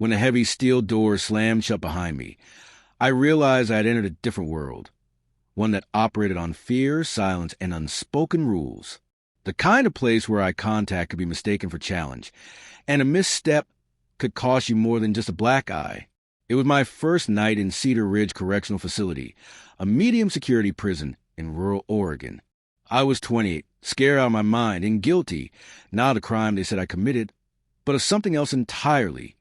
When a heavy steel door slammed shut behind me, I realized I had entered a different world, one that operated on fear, silence, and unspoken rules. The kind of place where eye contact could be mistaken for challenge, and a misstep could cost you more than just a black eye. It was my first night in Cedar Ridge Correctional Facility, a medium-security prison in rural Oregon. I was 28, scared out of my mind, and guilty, not of the crime they said I committed, but of something else entirely,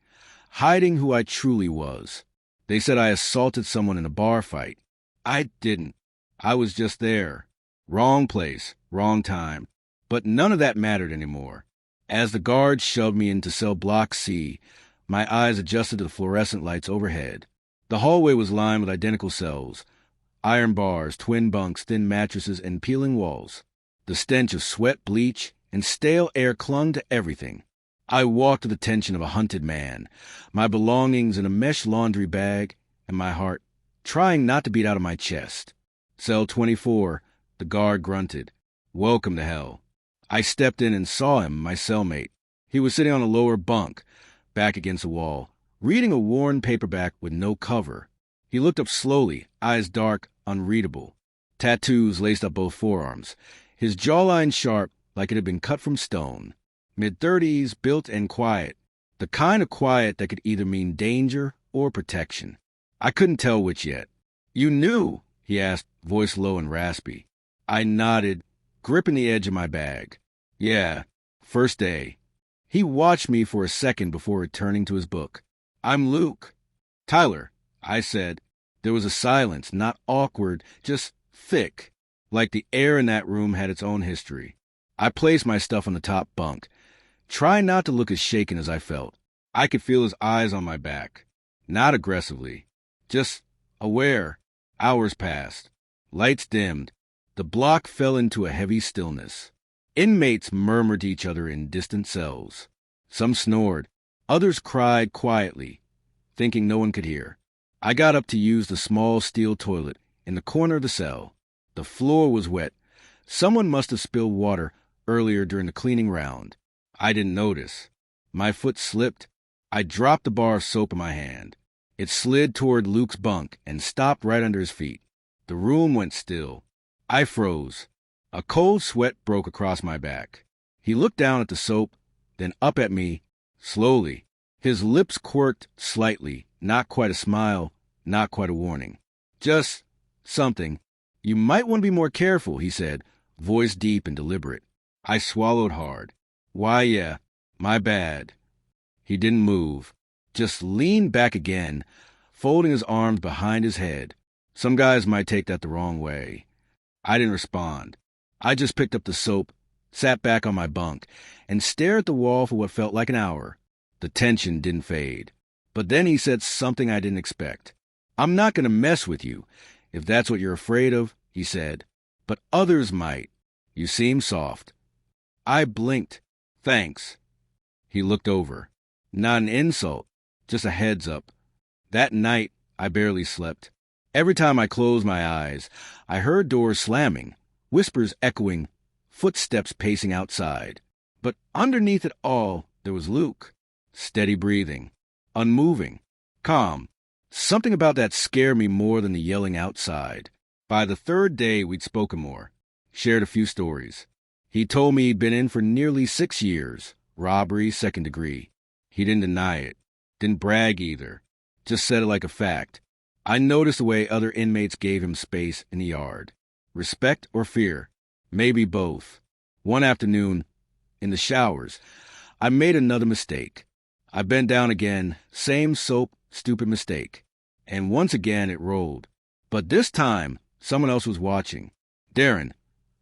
hiding who I truly was. They said I assaulted someone in a bar fight. I didn't. I was just there. Wrong place, wrong time. But none of that mattered anymore. As the guards shoved me into cell block C, my eyes adjusted to the fluorescent lights overhead. The hallway was lined with identical cells, iron bars, twin bunks, thin mattresses, and peeling walls. The stench of sweat, bleach, and stale air clung to everything. I walked with the tension of a hunted man, my belongings in a mesh laundry bag, and my heart trying not to beat out of my chest. Cell 24, the guard grunted. Welcome to hell. I stepped in and saw him, my cellmate. He was sitting on a lower bunk, back against the wall, reading a worn paperback with no cover. He looked up slowly, eyes dark, unreadable. Tattoos laced up both forearms, his jawline sharp like it had been cut from stone. Mid-30s, built and quiet, the kind of quiet that could either mean danger or protection. I couldn't tell which yet. You knew, he asked, voice low and raspy. I nodded, gripping the edge of my bag. Yeah, first day. He watched me for a second before returning to his book. I'm Luke. Tyler, I said. There was a silence, not awkward, just thick, like the air in that room had its own history. I placed my stuff on the top bunk, trying not to look as shaken as I felt. I could feel his eyes on my back. Not aggressively, just aware. Hours passed. Lights dimmed. The block fell into a heavy stillness. Inmates murmured to each other in distant cells. Some snored. Others cried quietly, thinking no one could hear. I got up to use the small steel toilet in the corner of the cell. The floor was wet. Someone must have spilled water earlier during the cleaning round. I didn't notice. My foot slipped. I dropped the bar of soap in my hand. It slid toward Luke's bunk and stopped right under his feet. The room went still. I froze. A cold sweat broke across my back. He looked down at the soap, then up at me, slowly. His lips quirked slightly, not quite a smile, not quite a warning. Just something. You might want to be more careful, he said, voice deep and deliberate. I swallowed hard. Why, yeah, my bad. He didn't move, just leaned back again, folding his arms behind his head. Some guys might take that the wrong way. I didn't respond. I just picked up the soap, sat back on my bunk, and stared at the wall for what felt like an hour. The tension didn't fade. But then he said something I didn't expect. I'm not going to mess with you, if that's what you're afraid of, he said. But others might. You seem soft. I blinked. Thanks. He looked over. Not an insult, just a heads up. That night, I barely slept. Every time I closed my eyes, I heard doors slamming, whispers echoing, footsteps pacing outside. But underneath it all, there was Luke. Steady breathing, unmoving, calm. Something about that scared me more than the yelling outside. By the third day, we'd spoken more, shared a few stories. He told me he'd been in for nearly 6 years, robbery, second degree. He didn't deny it, didn't brag either, just said it like a fact. I noticed the way other inmates gave him space in the yard. Respect or fear? Maybe both. One afternoon, in the showers, I made another mistake. I bent down again, same soap, stupid mistake. And once again it rolled. But this time, someone else was watching. Darren,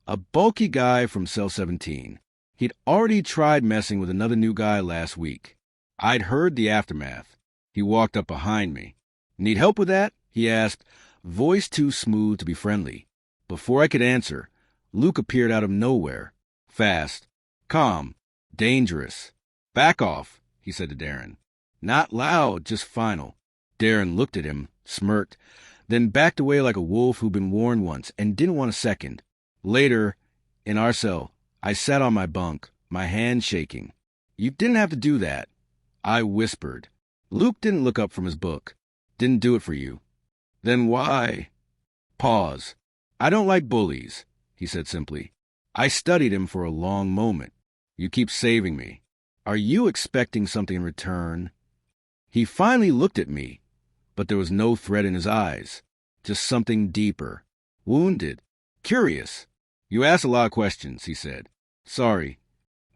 a bulky guy from cell 17. He'd already tried messing with another new guy last week. I'd heard the aftermath. He walked up behind me. Need help with that? He asked, voice too smooth to be friendly. Before I could answer, Luke appeared out of nowhere. Fast, calm, dangerous. Back off, he said to Darren. Not loud, just final. Darren looked at him, smirked, then backed away like a wolf who'd been warned once and didn't want a second. Later, in our cell, I sat on my bunk, my hands shaking. You didn't have to do that. I whispered. Luke didn't look up from his book. Didn't do it for you. Then why? Pause. I don't like bullies, he said simply. I studied him for a long moment. You keep saving me. Are you expecting something in return? He finally looked at me, but there was no threat in his eyes, just something deeper, wounded, curious. You asked a lot of questions, he said. Sorry.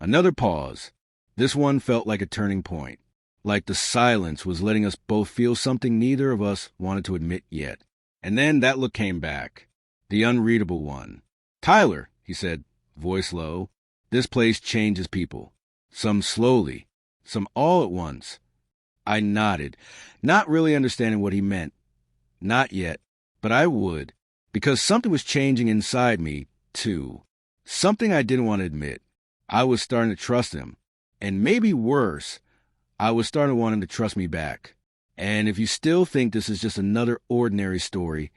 Another pause. This one felt like a turning point, like the silence was letting us both feel something neither of us wanted to admit yet. And then that look came back, the unreadable one. Tyler, he said, voice low, this place changes people. Some slowly, some all at once. I nodded, not really understanding what he meant. Not yet, but I would, because something was changing inside me, too. Something I didn't want to admit. I was starting to trust him. And maybe worse, I was starting to want him to trust me back. And if you still think this is just another ordinary story,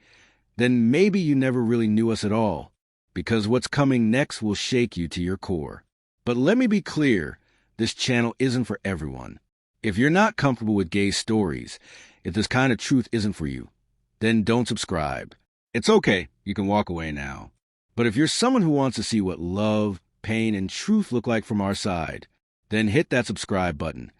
then maybe you never really knew us at all, because what's coming next will shake you to your core. But let me be clear, this channel isn't for everyone. If you're not comfortable with gay stories, if this kind of truth isn't for you, then don't subscribe. It's okay, you can walk away now. But if you're someone who wants to see what love, pain, and truth look like from our side, then hit that subscribe button.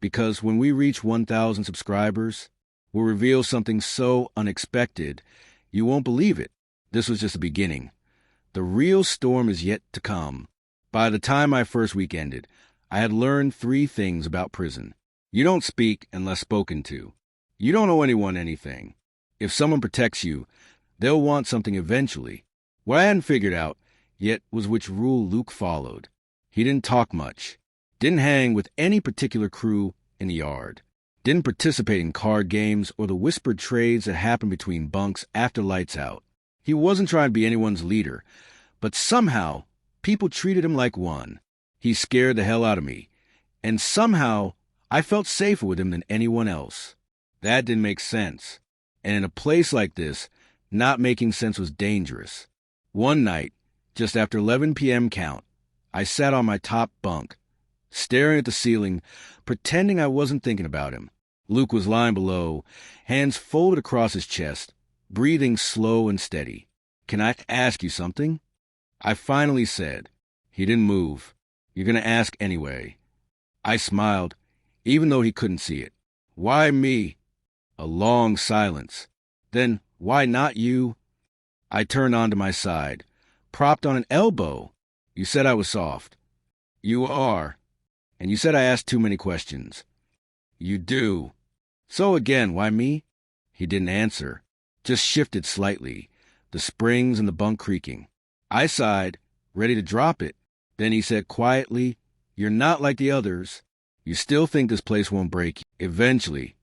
Because when we reach 1,000 subscribers, we'll reveal something so unexpected, you won't believe it. This was just the beginning. The real storm is yet to come. By the time my first week ended, I had learned 3 things about prison. You don't speak unless spoken to. You don't owe anyone anything. If someone protects you, they'll want something eventually. What I hadn't figured out yet was which rule Luke followed. He didn't talk much. Didn't hang with any particular crew in the yard. Didn't participate in card games or the whispered trades that happened between bunks after lights out. He wasn't trying to be anyone's leader, but somehow people treated him like one. He scared the hell out of me, and somehow I felt safer with him than anyone else. That didn't make sense, and in a place like this, not making sense was dangerous. One night, just after 11 p.m. count, I sat on my top bunk, staring at the ceiling, pretending I wasn't thinking about him. Luke was lying below, hands folded across his chest, breathing slow and steady. Can I ask you something? I finally said. He didn't move. You're going to ask anyway. I smiled, even though he couldn't see it. Why me? A long silence. Then, why not you? I turned onto my side, propped on an elbow. You said I was soft. You are. And you said I asked too many questions. You do. So again, why me? He didn't answer, just shifted slightly, the springs in the bunk creaking. I sighed, ready to drop it. Then he said quietly, You're not like the others. You still think this place won't break you. Eventually.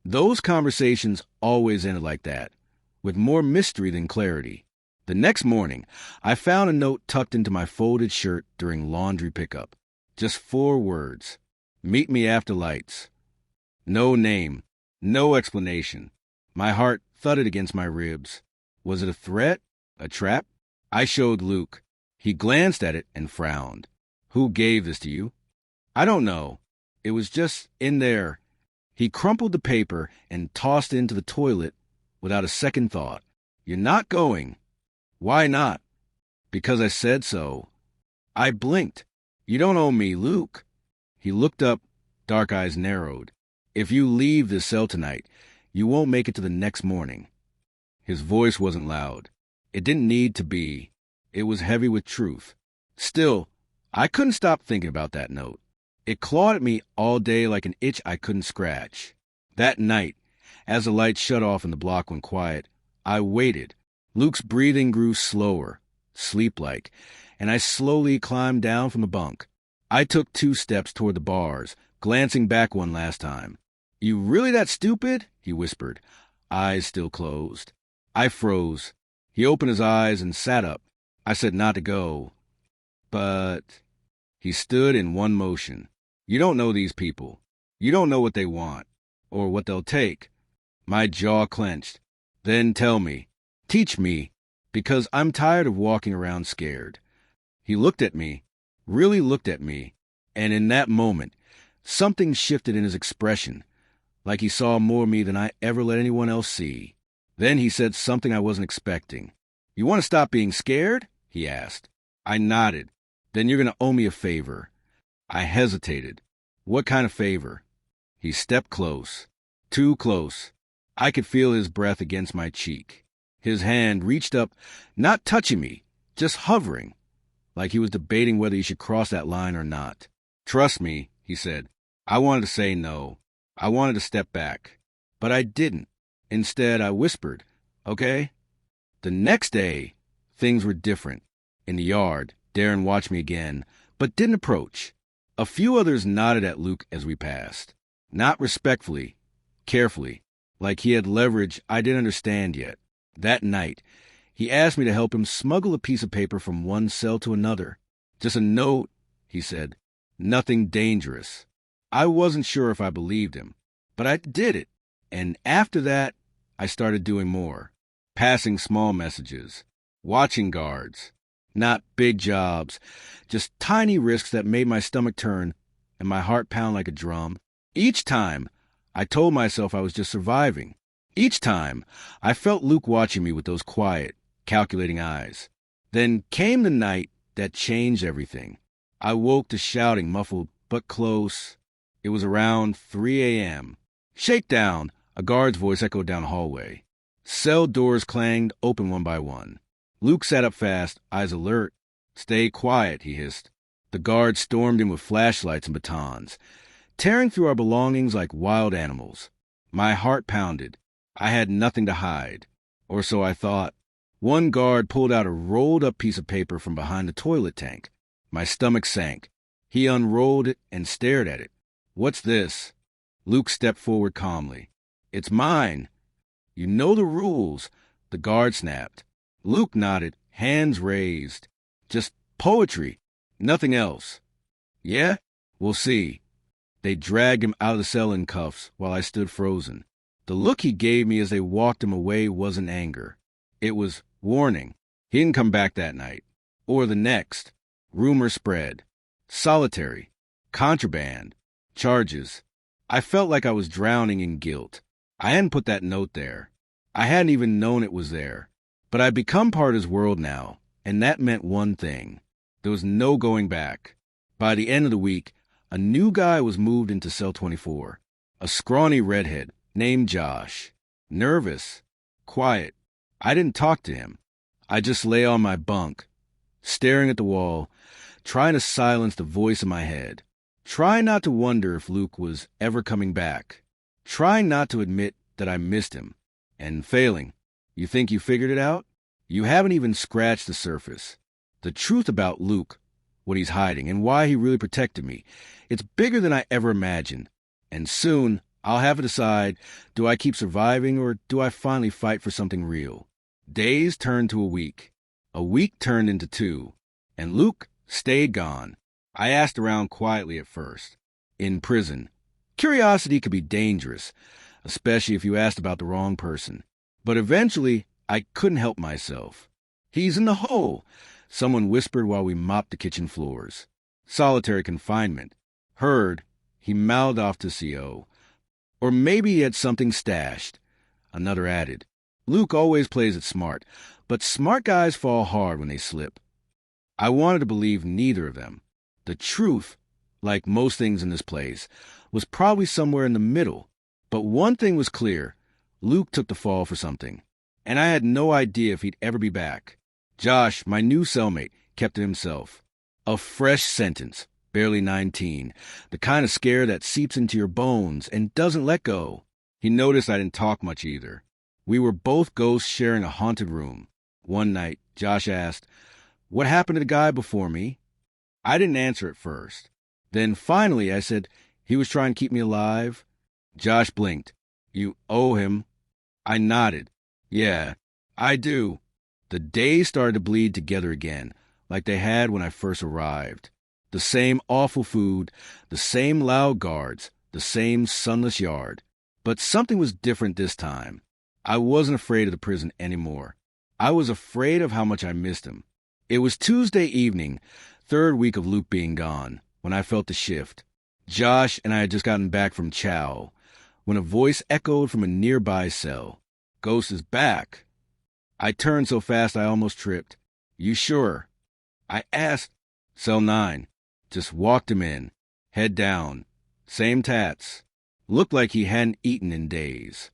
Those conversations always ended like that, with more mystery than clarity. The next morning, I found a note tucked into my folded shirt during laundry pickup. Just 4 words. Meet me after lights. No name. No explanation. My heart thudded against my ribs. Was it a threat? A trap? I showed Luke. He glanced at it and frowned. Who gave this to you? I don't know. It was just in there. He crumpled the paper and tossed it into the toilet without a second thought. You're not going. Why not? Because I said so. I blinked. You don't owe me, Luke. He looked up, dark eyes narrowed. If you leave this cell tonight, you won't make it to the next morning. His voice wasn't loud. It didn't need to be. It was heavy with truth. Still, I couldn't stop thinking about that note. It clawed at me all day like an itch I couldn't scratch. That night, as the lights shut off and the block went quiet, I waited. Luke's breathing grew slower, sleep-like, and I slowly climbed down from the bunk. I took 2 steps toward the bars, glancing back one last time. You really that stupid? He whispered, eyes still closed. I froze. He opened his eyes and sat up. I said not to go. But... He stood in one motion. You don't know these people. You don't know what they want, or what they'll take. My jaw clenched. Then tell me. Teach me, because I'm tired of walking around scared. He looked at me, really looked at me, and in that moment, something shifted in his expression. like he saw more of me than I ever let anyone else see. Then he said something I wasn't expecting. "You want to stop being scared?" he asked. I nodded. "Then you're going to owe me a favor." I hesitated. "What kind of favor?" He stepped close. Too close. I could feel his breath against my cheek. His hand reached up, not touching me, just hovering, like he was debating whether he should cross that line or not. "Trust me," he said. I wanted to say no. I wanted to step back. But I didn't. Instead, I whispered, "Okay?" The next day, things were different. In the yard, Darren watched me again, but didn't approach. A few others nodded at Luke as we passed. Not respectfully, carefully, like he had leverage I didn't understand yet. That night, he asked me to help him smuggle a piece of paper from one cell to another. "Just a note," he said. "Nothing dangerous." I wasn't sure if I believed him, but I did it. And after that, I started doing more. Passing small messages. Watching guards. Not big jobs, just tiny risks that made my stomach turn and my heart pound like a drum. Each time, I told myself I was just surviving. Each time, I felt Luke watching me with those quiet, calculating eyes. Then came the night that changed everything. I woke to shouting, muffled but close. It was around 3 a.m. "Shakedown!" A guard's voice echoed down the hallway. Cell doors clanged open one by one. Luke sat up fast, eyes alert. "Stay quiet," he hissed. The guards stormed in with flashlights and batons, tearing through our belongings like wild animals. My heart pounded. I had nothing to hide. Or so I thought. One guard pulled out a rolled-up piece of paper from behind the toilet tank. My stomach sank. He unrolled it and stared at it. "What's this?" Luke stepped forward calmly. "It's mine." "You know the rules," the guard snapped. Luke nodded, hands raised. "Just poetry, nothing else." "Yeah? We'll see." They dragged him out of the cell in cuffs while I stood frozen. The look he gave me as they walked him away wasn't anger. It was warning. He didn't come back that night. Or the next. Rumor spread. Solitary. Contraband. Charges. I felt like I was drowning in guilt. I hadn't put that note there. I hadn't even known it was there. But I'd become part of his world now, and that meant one thing. There was no going back. By the end of the week, a new guy was moved into cell 24. A scrawny redhead named Josh. Nervous. Quiet. I didn't talk to him. I just lay on my bunk, staring at the wall, trying to silence the voice in my head. Trying not to wonder if Luke was ever coming back. Trying not to admit that I missed him. And failing. You think you figured it out? You haven't even scratched the surface. The truth about Luke, what he's hiding, and why he really protected me, it's bigger than I ever imagined. And soon, I'll have to decide, do I keep surviving or do I finally fight for something real? Days turned to a week. A week turned into 2. And Luke stayed gone. I asked around quietly at first. In prison. Curiosity could be dangerous, especially if you asked about the wrong person. But eventually, I couldn't help myself. "He's in the hole," someone whispered while we mopped the kitchen floors. Solitary confinement. Heard. He mouthed off to CO. Or maybe he had something stashed. Another added. Luke always plays it smart, but smart guys fall hard when they slip. I wanted to believe neither of them. The truth, like most things in this place, was probably somewhere in the middle. But one thing was clear. Luke took the fall for something. And I had no idea if he'd ever be back. Josh, my new cellmate, kept to himself. A fresh sentence, barely 19. The kind of scare that seeps into your bones and doesn't let go. He noticed I didn't talk much either. We were both ghosts sharing a haunted room. One night, Josh asked, "What happened to the guy before me?" I didn't answer at first. Then finally I said, "He was trying to keep me alive." Josh blinked. "You owe him." I nodded. "Yeah, I do." The days started to bleed together again, like they had when I first arrived. The same awful food, the same loud guards, the same sunless yard. But something was different this time. I wasn't afraid of the prison anymore. I was afraid of how much I missed him. It was Tuesday evening, 3rd week of Luke being gone, when I felt the shift. Josh and I had just gotten back from chow. when a voice echoed from a nearby cell. "Ghost is back." I turned so fast I almost tripped. "You sure?" I asked. "Cell 9. Just walked him in. Head down. Same tats. Looked like he hadn't eaten in days."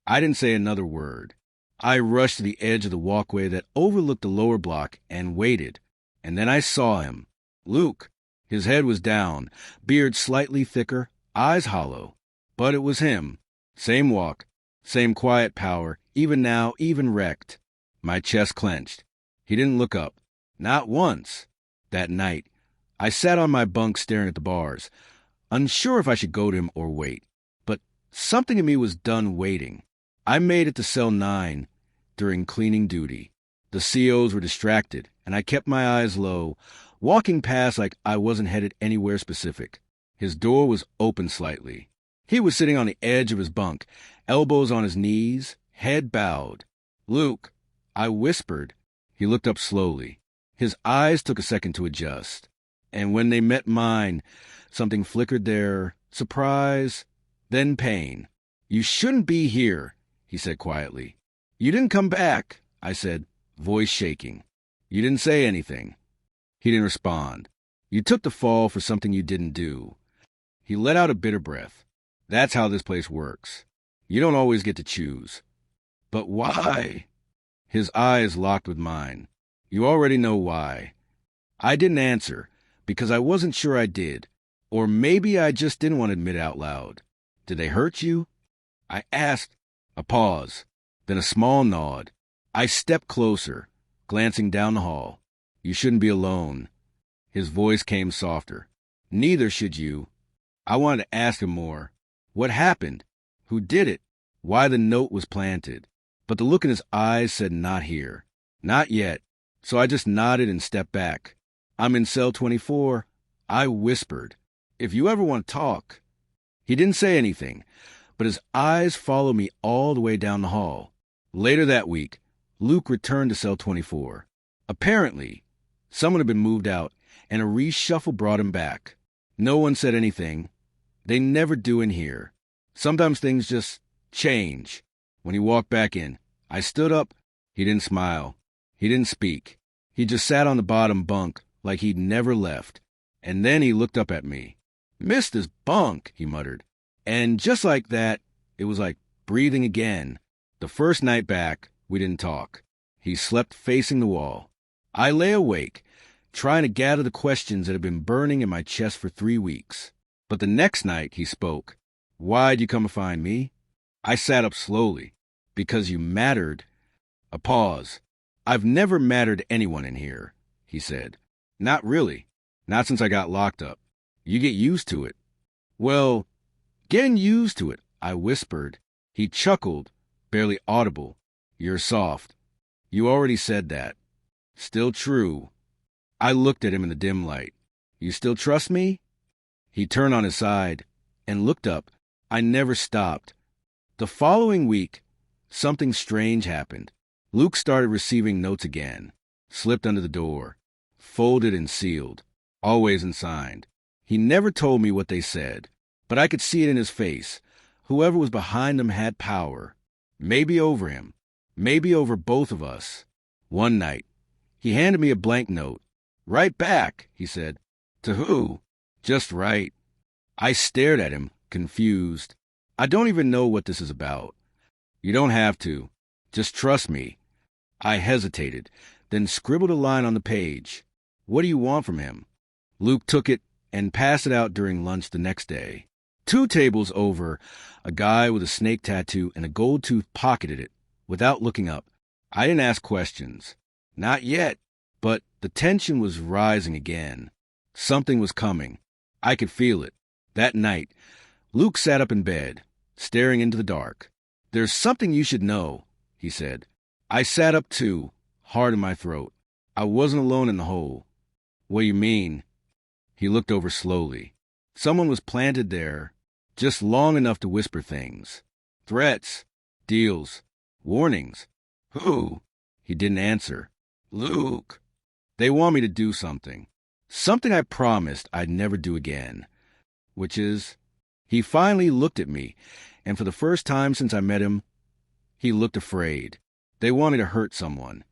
I didn't say another word. I rushed to the edge of the walkway that overlooked the lower block and waited. And then I saw him. Luke. His head was down, beard slightly thicker, eyes hollow. But it was him. Same walk, same quiet power, even now, even wrecked. My chest clenched. He didn't look up. Not once. That night, I sat on my bunk staring at the bars, unsure if I should go to him or wait. But something in me was done waiting. I made it to cell 9 during cleaning duty. The COs were distracted, and I kept my eyes low, walking past like I wasn't headed anywhere specific. His door was open slightly. He was sitting on the edge of his bunk, elbows on his knees, head bowed. "Luke," I whispered. He looked up slowly. His eyes took a second to adjust. And when they met mine, something flickered there, surprise, then pain. "You shouldn't be here," he said quietly. "You didn't come back," I said, voice shaking. "You didn't say anything." He didn't respond. "You took the fall for something you didn't do." He let out a bitter breath. "That's how this place works. You don't always get to choose." "But why?" His eyes locked with mine. "You already know why." I didn't answer, because I wasn't sure I did. Or maybe I just didn't want to admit it out loud. "Did they hurt you?" I asked. A pause, then a small nod. I stepped closer, glancing down the hall. "You shouldn't be alone." His voice came softer. "Neither should you." I wanted to ask him more. What happened? Who did it? Why the note was planted? But the look in his eyes said not here. Not yet. So I just nodded and stepped back. "I'm in cell 24. I whispered. "If you ever want to talk." He didn't say anything, but his eyes followed me all the way down the hall. Later that week, Luke returned to cell 24. Apparently, someone had been moved out, and a reshuffle brought him back. No one said anything. They never do in here. Sometimes things just change. When he walked back in, I stood up. He didn't smile. He didn't speak. He just sat on the bottom bunk like he'd never left. And then he looked up at me. "Missed his bunk," he muttered. And just like that, it was like breathing again. The first night back, we didn't talk. He slept facing the wall. I lay awake, trying to gather the questions that had been burning in my chest for 3 weeks. But the next night, he spoke. "Why'd you come to find me?" I sat up slowly. "Because you mattered." A pause. "I've never mattered to anyone in here," he said. "Not really. Not since I got locked up. You get used to it." "Well, getting used to it," I whispered. He chuckled, barely audible. "You're soft. You already said that." "Still true." I looked at him in the dim light. "You still trust me?" He turned on his side and looked up. I never stopped. The following week, something strange happened. Luke started receiving notes again. Slipped under the door. Folded and sealed. Always unsigned. He never told me what they said, but I could see it in his face. Whoever was behind them had power. Maybe over him. Maybe over both of us. One night, he handed me a blank note. "Right back," he said. "To who?" "Just right." I stared at him, confused. "I don't even know what this is about." "You don't have to. Just trust me." I hesitated, then scribbled a line on the page. "What do you want from him?" Luke took it and passed it out during lunch the next day. 2 tables over, a guy with a snake tattoo and a gold tooth pocketed it, without looking up. I didn't ask questions. Not yet. But the tension was rising again. Something was coming. I could feel it. That night, Luke sat up in bed, staring into the dark. "There's something you should know," he said. I sat up too, hard in my throat. I wasn't alone in the hole. "What do you mean?" He looked over slowly. Someone was planted there, just long enough to whisper things. Threats, deals, warnings. "Who?" He didn't answer. "Luke." "They want me to do something. Something I promised I'd never do again." "Which is?" He finally looked at me, and for the first time since I met him, he looked afraid. They want me to hurt someone.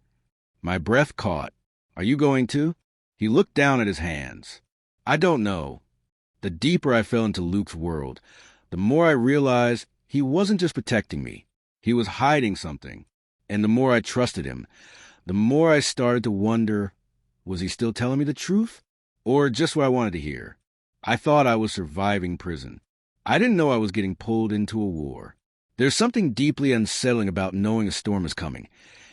My breath caught. Are you going to? He looked down at his hands. I don't know. The deeper I fell into Luke's world, the more I realized he wasn't just protecting me. He was hiding something. And the more I trusted him, the more I started to wonder, was he still telling me the truth? Or just what I wanted to hear? I thought I was surviving prison. I didn't know I was getting pulled into a war. There's something deeply unsettling about knowing a storm is coming,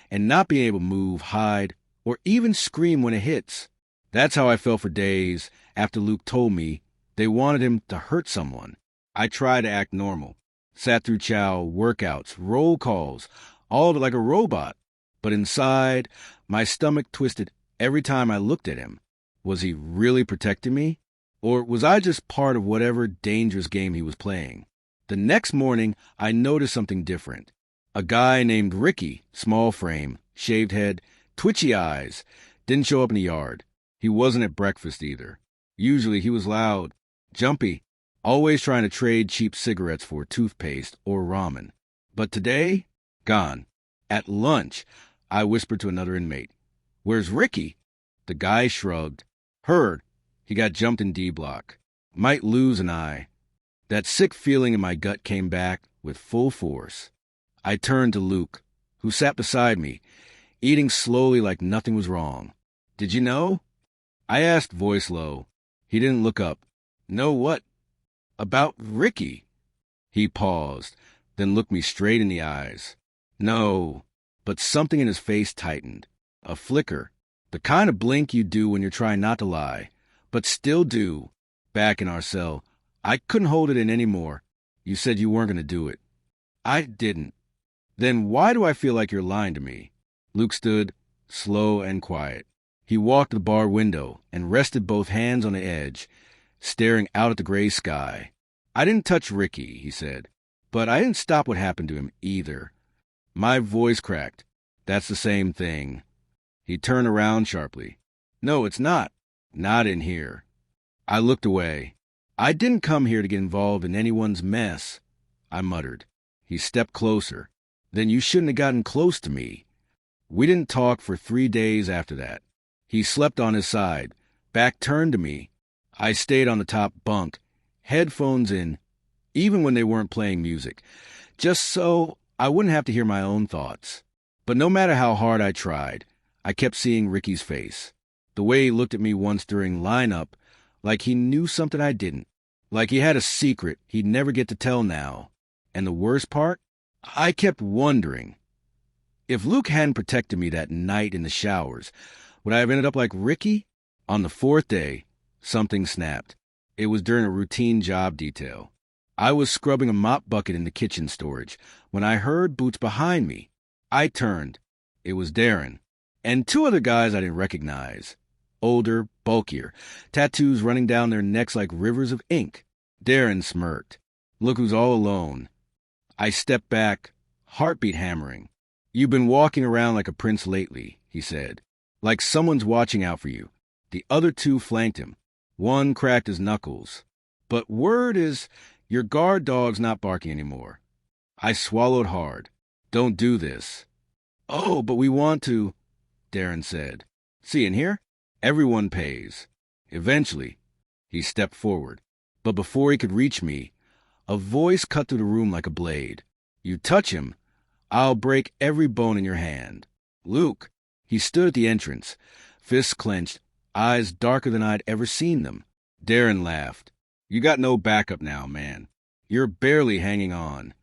and not being able to move, hide, or even scream when it hits. That's how I felt for days after Luke told me they wanted him to hurt someone. I tried to act normal, sat through chow, workouts, roll calls, all like a robot. But inside, my stomach twisted every time I looked at him. Was he really protecting me? Or was I just part of whatever dangerous game he was playing? The next morning, I noticed something different. A guy named Ricky, small frame, shaved head, twitchy eyes, didn't show up in the yard. He wasn't at breakfast either. Usually he was loud, jumpy, always trying to trade cheap cigarettes for toothpaste or ramen. But today, gone. At lunch, I whispered to another inmate, "Where's Ricky?" The guy shrugged. Heard. He got jumped in D block. Might lose an eye. That sick feeling in my gut came back with full force. I turned to Luke, who sat beside me, eating slowly like nothing was wrong. "Did you know?" I asked, voice low. He didn't look up. "Know what?" "About Ricky." He paused, then looked me straight in the eyes. "No." But something in his face tightened. A flicker. The kind of blink you do when you're trying not to lie, but still do. Back in our cell, I couldn't hold it in anymore. "You said you weren't going to do it." "I didn't." "Then why do I feel like you're lying to me?" Luke stood, slow and quiet. He walked to the bar window and rested both hands on the edge, staring out at the gray sky. "I didn't touch Ricky," he said, "but I didn't stop what happened to him either." My voice cracked. "That's the same thing." He turned around sharply. "No, it's not. Not in here." I looked away. "I didn't come here to get involved in anyone's mess," I muttered. He stepped closer. "Then you shouldn't have gotten close to me." We didn't talk for 3 days after that. He slept on his side, back turned to me. I stayed on the top bunk, headphones in, even when they weren't playing music, just so I wouldn't have to hear my own thoughts. But no matter how hard I tried, I kept seeing Ricky's face. The way he looked at me once during lineup, like he knew something I didn't, like he had a secret he'd never get to tell now. And the worst part? I kept wondering, if Luke hadn't protected me that night in the showers, would I have ended up like Ricky? On the 4th day, something snapped. It was during a routine job detail. I was scrubbing a mop bucket in the kitchen storage when I heard boots behind me. I turned. It was Darren. And 2 other guys I didn't recognize. Older, bulkier, tattoos running down their necks like rivers of ink. Darren smirked. "Look who's all alone." I stepped back, heartbeat hammering. "You've been walking around like a prince lately," he said. "Like someone's watching out for you." The other 2 flanked him. One cracked his knuckles. "But word is, your guard dog's not barking anymore." I swallowed hard. "Don't do this." "Oh, but we want to," Darren said. "See, in here, everyone pays." Eventually, he stepped forward. But before he could reach me, a voice cut through the room like a blade. "You touch him, I'll break every bone in your hand." "Luke." He stood at the entrance, fists clenched, eyes darker than I'd ever seen them. Darren laughed. "You got no backup now, man. You're barely hanging on."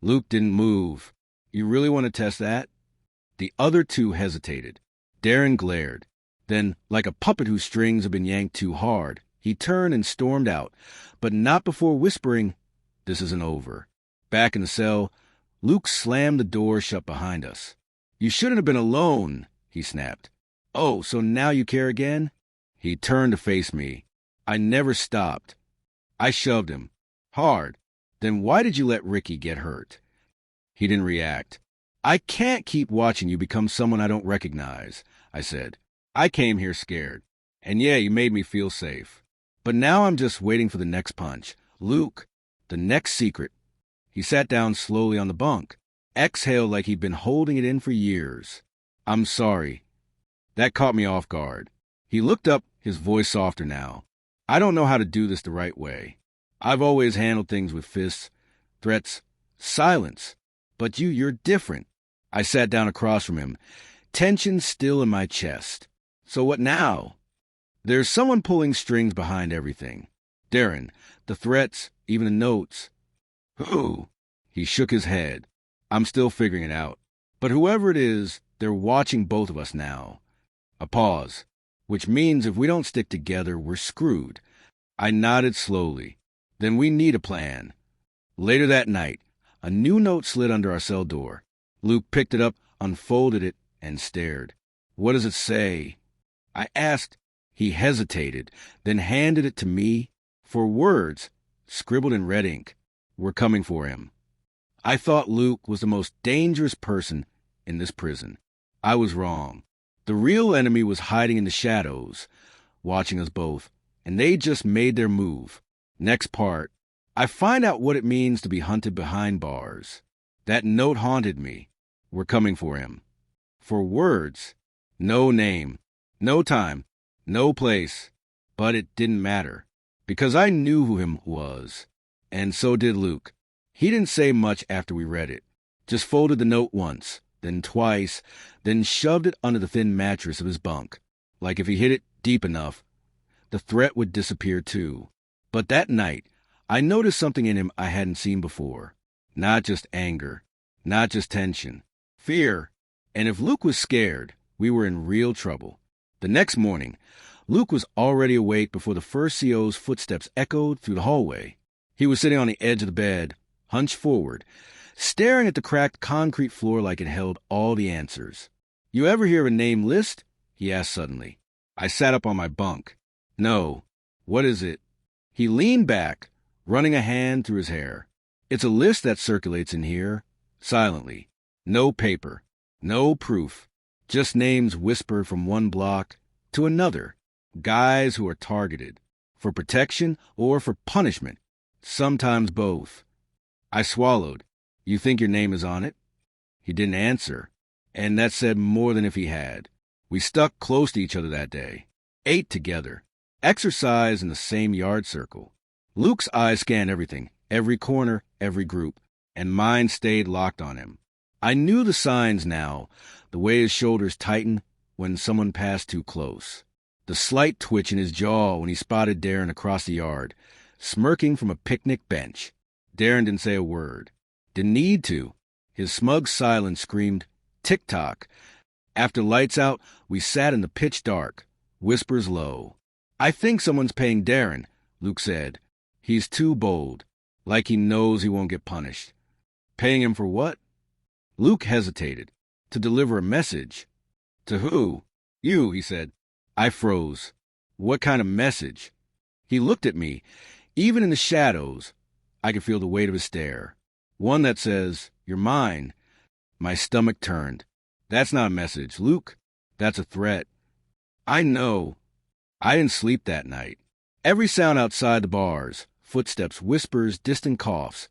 Luke didn't move. "You really want to test that?" The other 2 hesitated. Darren glared. Then, like a puppet whose strings have been yanked too hard, he turned and stormed out, but not before whispering, "This isn't over." Back in the cell, Luke slammed the door shut behind us. "You shouldn't have been alone," he snapped. "Oh, so now you care again?" He turned to face me. I never stopped. I shoved him. Hard. "Then why did you let Ricky get hurt?" He didn't react. "I can't keep watching you become someone I don't recognize," I said. "I came here scared. And yeah, you made me feel safe. But now I'm just waiting for the next punch. Luke, the next secret." He sat down slowly on the bunk, exhaled like he'd been holding it in for years. "I'm sorry." That caught me off guard. He looked up, his voice softer now. "I don't know how to do this the right way. I've always handled things with fists, threats, silence. But you're different." I sat down across from him, tension still in my chest. "So what now?" "There's someone pulling strings behind everything. Darren, the threats, even the notes." "Who?" He shook his head. "I'm still figuring it out. But whoever it is, they're watching both of us now." A pause, which means if we don't stick together, we're screwed. I nodded slowly. "Then we need a plan." Later that night, a new note slid under our cell door. Luke picked it up, unfolded it, and stared. "What does it say?" I asked. He hesitated, then handed it to me. For words, scribbled in red ink. "We're coming for him." I thought Luke was the most dangerous person in this prison. I was wrong. The real enemy was hiding in the shadows, watching us both, and they just made their move. Next part, I find out what it means to be hunted behind bars. That note haunted me. We're coming for him. For words, no name, no time, no place. But it didn't matter, because I knew who him was. And so did Luke. He didn't say much after we read it. Just folded the note once, then twice, then shoved it under the thin mattress of his bunk. Like if he hit it deep enough, the threat would disappear too. But that night, I noticed something in him I hadn't seen before. Not just anger, not just tension, fear. And if Luke was scared, we were in real trouble. The next morning, Luke was already awake before the first CO's footsteps echoed through the hallway. He was sitting on the edge of the bed, hunched forward, staring at the cracked concrete floor like it held all the answers. "You ever hear of a name list?" he asked suddenly. I sat up on my bunk. "No. What is it?" He leaned back, running a hand through his hair. "It's a list that circulates in here, silently. No paper, no proof, just names whispered from one block to another. Guys who are targeted, for protection or for punishment, sometimes both." I swallowed. "You think your name is on it?" He didn't answer, and that said more than if he had. We stuck close to each other that day, ate together, exercised in the same yard circle. Luke's eyes scanned everything, every corner, every group, and mine stayed locked on him. I knew the signs now, the way his shoulders tightened when someone passed too close, the slight twitch in his jaw when he spotted Darren across the yard, smirking from a picnic bench. Darren didn't say a word. Didn't need to. His smug silence screamed, "Tick-tock." After lights out, we sat in the pitch dark, whispers low. "I think someone's paying Darren," Luke said. "He's too bold, like he knows he won't get punished." "Paying him for what?" Luke hesitated. "To deliver a message." "To who?" "You," he said. I froze. "What kind of message?" He looked at me. Even in the shadows, I could feel the weight of his stare. "One that says, 'You're mine.'" My stomach turned. "That's not a message, Luke. That's a threat." "I know." I didn't sleep that night. Every sound outside the bars, footsteps, whispers, distant coughs,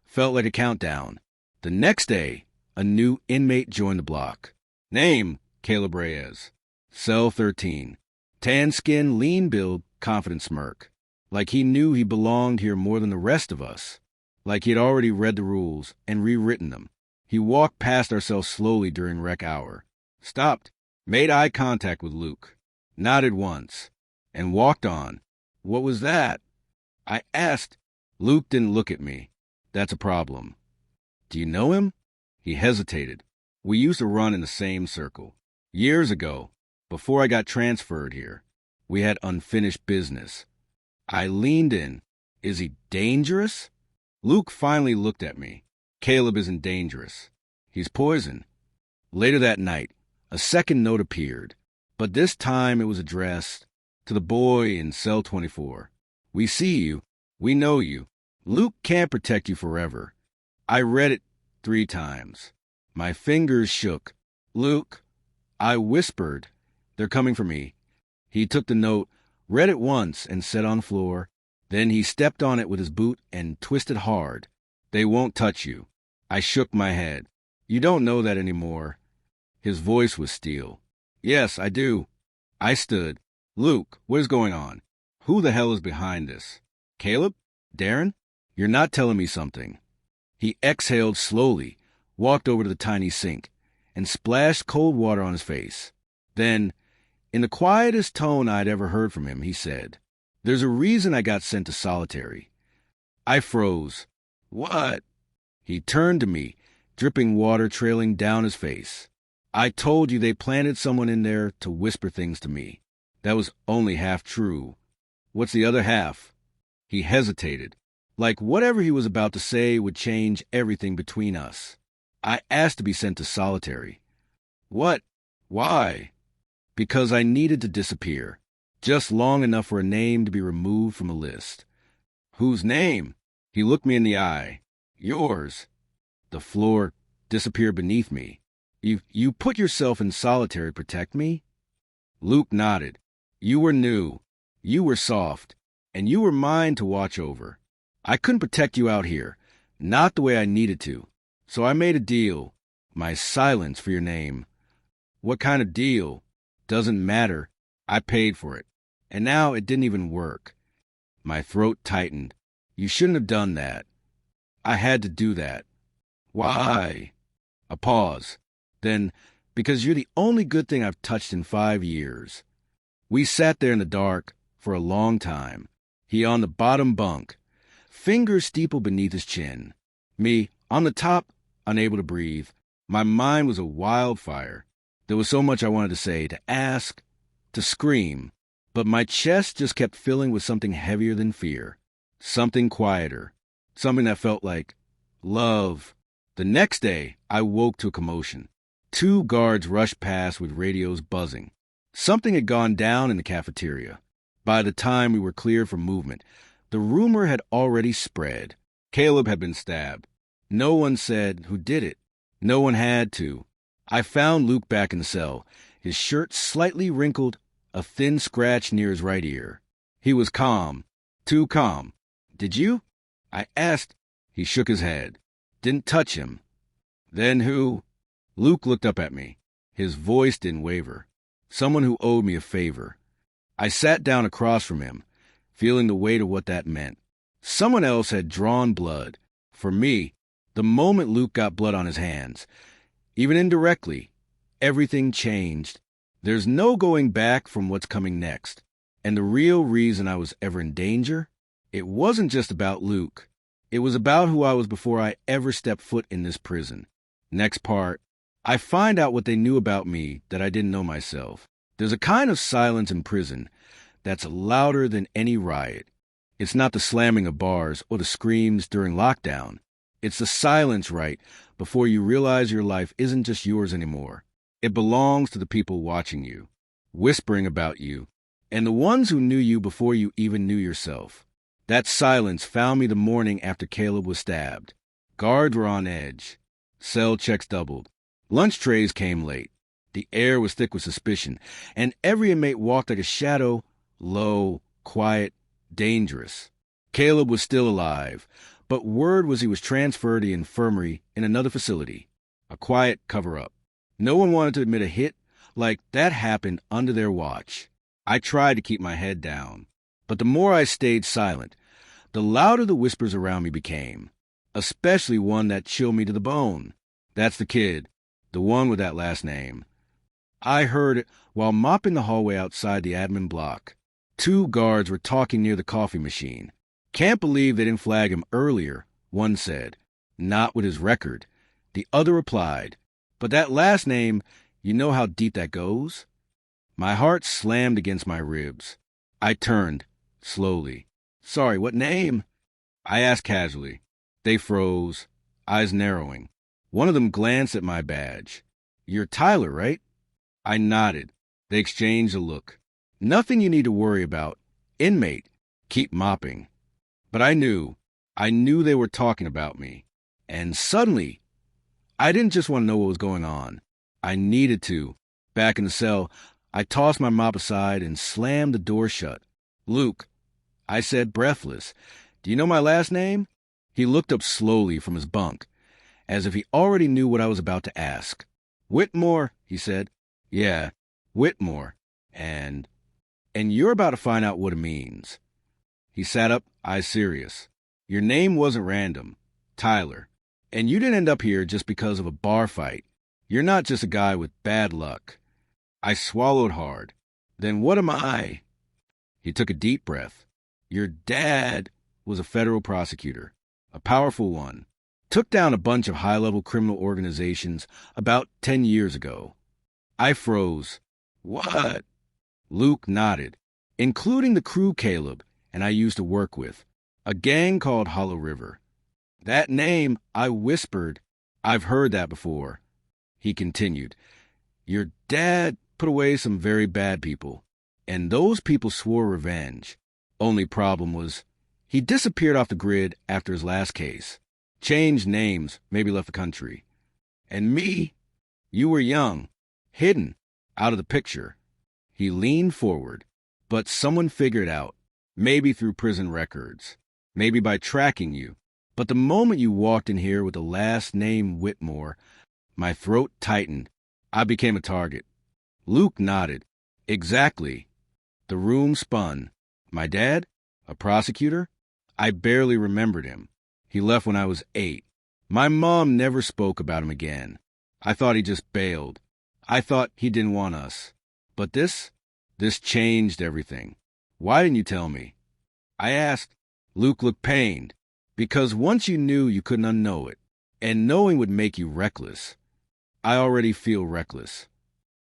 felt like a countdown. The next day, a new inmate joined the block. Name, Caleb Reyes. Cell 13. Tan skin, lean build, confident smirk. Like he knew he belonged here more than the rest of us. Like he had already read the rules and rewritten them. He walked past ourselves slowly during rec hour. Stopped, made eye contact with Luke. Nodded once, and walked on. "What was that?" I asked. Luke didn't look at me. "That's a problem." "Do you know him?" He hesitated. "We used to run in the same circle. Years ago, before I got transferred here. We had unfinished business." I leaned in. "Is he dangerous?" Luke finally looked at me. "Caleb isn't dangerous. He's poison." Later that night, a second note appeared, but this time it was addressed to the boy in cell 24. "We see you. We know you. Luke can't protect you forever." I read it 3 times. My fingers shook. "Luke," I whispered, "they're coming for me." He took the note, read it once, and set on the floor. Then he stepped on it with his boot and twisted hard. They won't touch you. I shook my head. You don't know that anymore. His voice was steel. Yes, I do. I stood. Luke, what is going on? Who the hell is behind this? Caleb? Darren? You're not telling me something. He exhaled slowly, walked over to the tiny sink, and splashed cold water on his face. Then, in the quietest tone I'd ever heard from him, he said, "There's a reason I got sent to solitary." I froze. What? He turned to me, dripping water trailing down his face. I told you they planted someone in there to whisper things to me. That was only half true. What's the other half? He hesitated, like whatever he was about to say would change everything between us. I asked to be sent to solitary. What? Why? Because I needed to disappear, just long enough for a name to be removed from a list. Whose name? He looked me in the eye. Yours. The floor disappeared beneath me. You put yourself in solitary to protect me? Luke nodded. You were new. You were soft. And you were mine to watch over. I couldn't protect you out here. Not the way I needed to. So I made a deal. My silence for your name. What kind of deal? Doesn't matter. I paid for it. And now it didn't even work. My throat tightened. You shouldn't have done that. I had to do that. Why? A pause. Then, because you're the only good thing I've touched in 5 years. We sat there in the dark for a long time. He on the bottom bunk, fingers steepled beneath his chin. Me, on the top, unable to breathe. My mind was a wildfire. There was so much I wanted to say, to ask, to scream. But my chest just kept filling with something heavier than fear. Something quieter. Something that felt like love. The next day, I woke to a commotion. 2 guards rushed past with radios buzzing. Something had gone down in the cafeteria. By the time we were cleared for movement, the rumor had already spread. Caleb had been stabbed. No one said who did it. No one had to. I found Luke back in the cell, his shirt slightly wrinkled, a thin scratch near his right ear. He was calm. Too calm. Did you? I asked. He shook his head. Didn't touch him. Then who? Luke looked up at me. His voice didn't waver. Someone who owed me a favor. I sat down across from him, feeling the weight of what that meant. Someone else had drawn blood. For me, the moment Luke got blood on his hands, even indirectly, everything changed. There's no going back from what's coming next. And the real reason I was ever in danger, it wasn't just about Luke. It was about who I was before I ever stepped foot in this prison. Next part, I find out what they knew about me that I didn't know myself. There's a kind of silence in prison that's louder than any riot. It's not the slamming of bars or the screams during lockdown. It's the silence right before you realize your life isn't just yours anymore. It belongs to the people watching you, whispering about you, and the ones who knew you before you even knew yourself. That silence found me the morning after Caleb was stabbed. Guards were on edge. Cell checks doubled. Lunch trays came late. The air was thick with suspicion, and every inmate walked like a shadow, low, quiet, dangerous. Caleb was still alive, but word was he was transferred to the infirmary in another facility. A quiet cover-up. No one wanted to admit a hit like that happened under their watch. I tried to keep my head down, but the more I stayed silent, the louder the whispers around me became, especially one that chilled me to the bone. That's the kid, the one with that last name. I heard it while mopping the hallway outside the admin block. 2 guards were talking near the coffee machine. Can't believe they didn't flag him earlier, one said. Not with his record. The other replied, but that last name, you know how deep that goes? My heart slammed against my ribs. I turned, slowly. Sorry, what name? I asked casually. They froze, eyes narrowing. One of them glanced at my badge. You're Tyler, right? I nodded. They exchanged a look. Nothing you need to worry about. Inmate. Keep mopping. But I knew they were talking about me. And suddenly, I didn't just want to know what was going on. I needed to. Back in the cell, I tossed my mop aside and slammed the door shut. Luke, I said breathless, do you know my last name? He looked up slowly from his bunk, as if he already knew what I was about to ask. "Whitmore," he said. "Yeah, Whitmore. And you're about to find out what it means." He sat up, eyes serious. "Your name wasn't random. Tyler. And you didn't end up here just because of a bar fight. You're not just a guy with bad luck." I swallowed hard. "Then what am I?" He took a deep breath. "Your dad was a federal prosecutor, a powerful one. Took down a bunch of high-level criminal organizations about 10 years ago." I froze. "What?" Luke nodded. "Including the crew Caleb and I used to work with, a gang called Hollow River." "That name," I whispered. "I've heard that before." He continued. "Your dad put away some very bad people, and those people swore revenge. Only problem was, he disappeared off the grid after his last case. Changed names, maybe left the country. And me? You were young, hidden, out of the picture." He leaned forward. "But someone figured out, maybe through prison records, maybe by tracking you. But the moment you walked in here with the last name Whitmore, my throat tightened. I became a target." Luke nodded. "Exactly." The room spun. My dad? A prosecutor? I barely remembered him. He left when I was 8. My mom never spoke about him again. I thought he just bailed. I thought he didn't want us. But this changed everything. "Why didn't you tell me?" I asked. Luke looked pained. "Because once you knew, you couldn't unknow it. And knowing would make you reckless." I already feel reckless.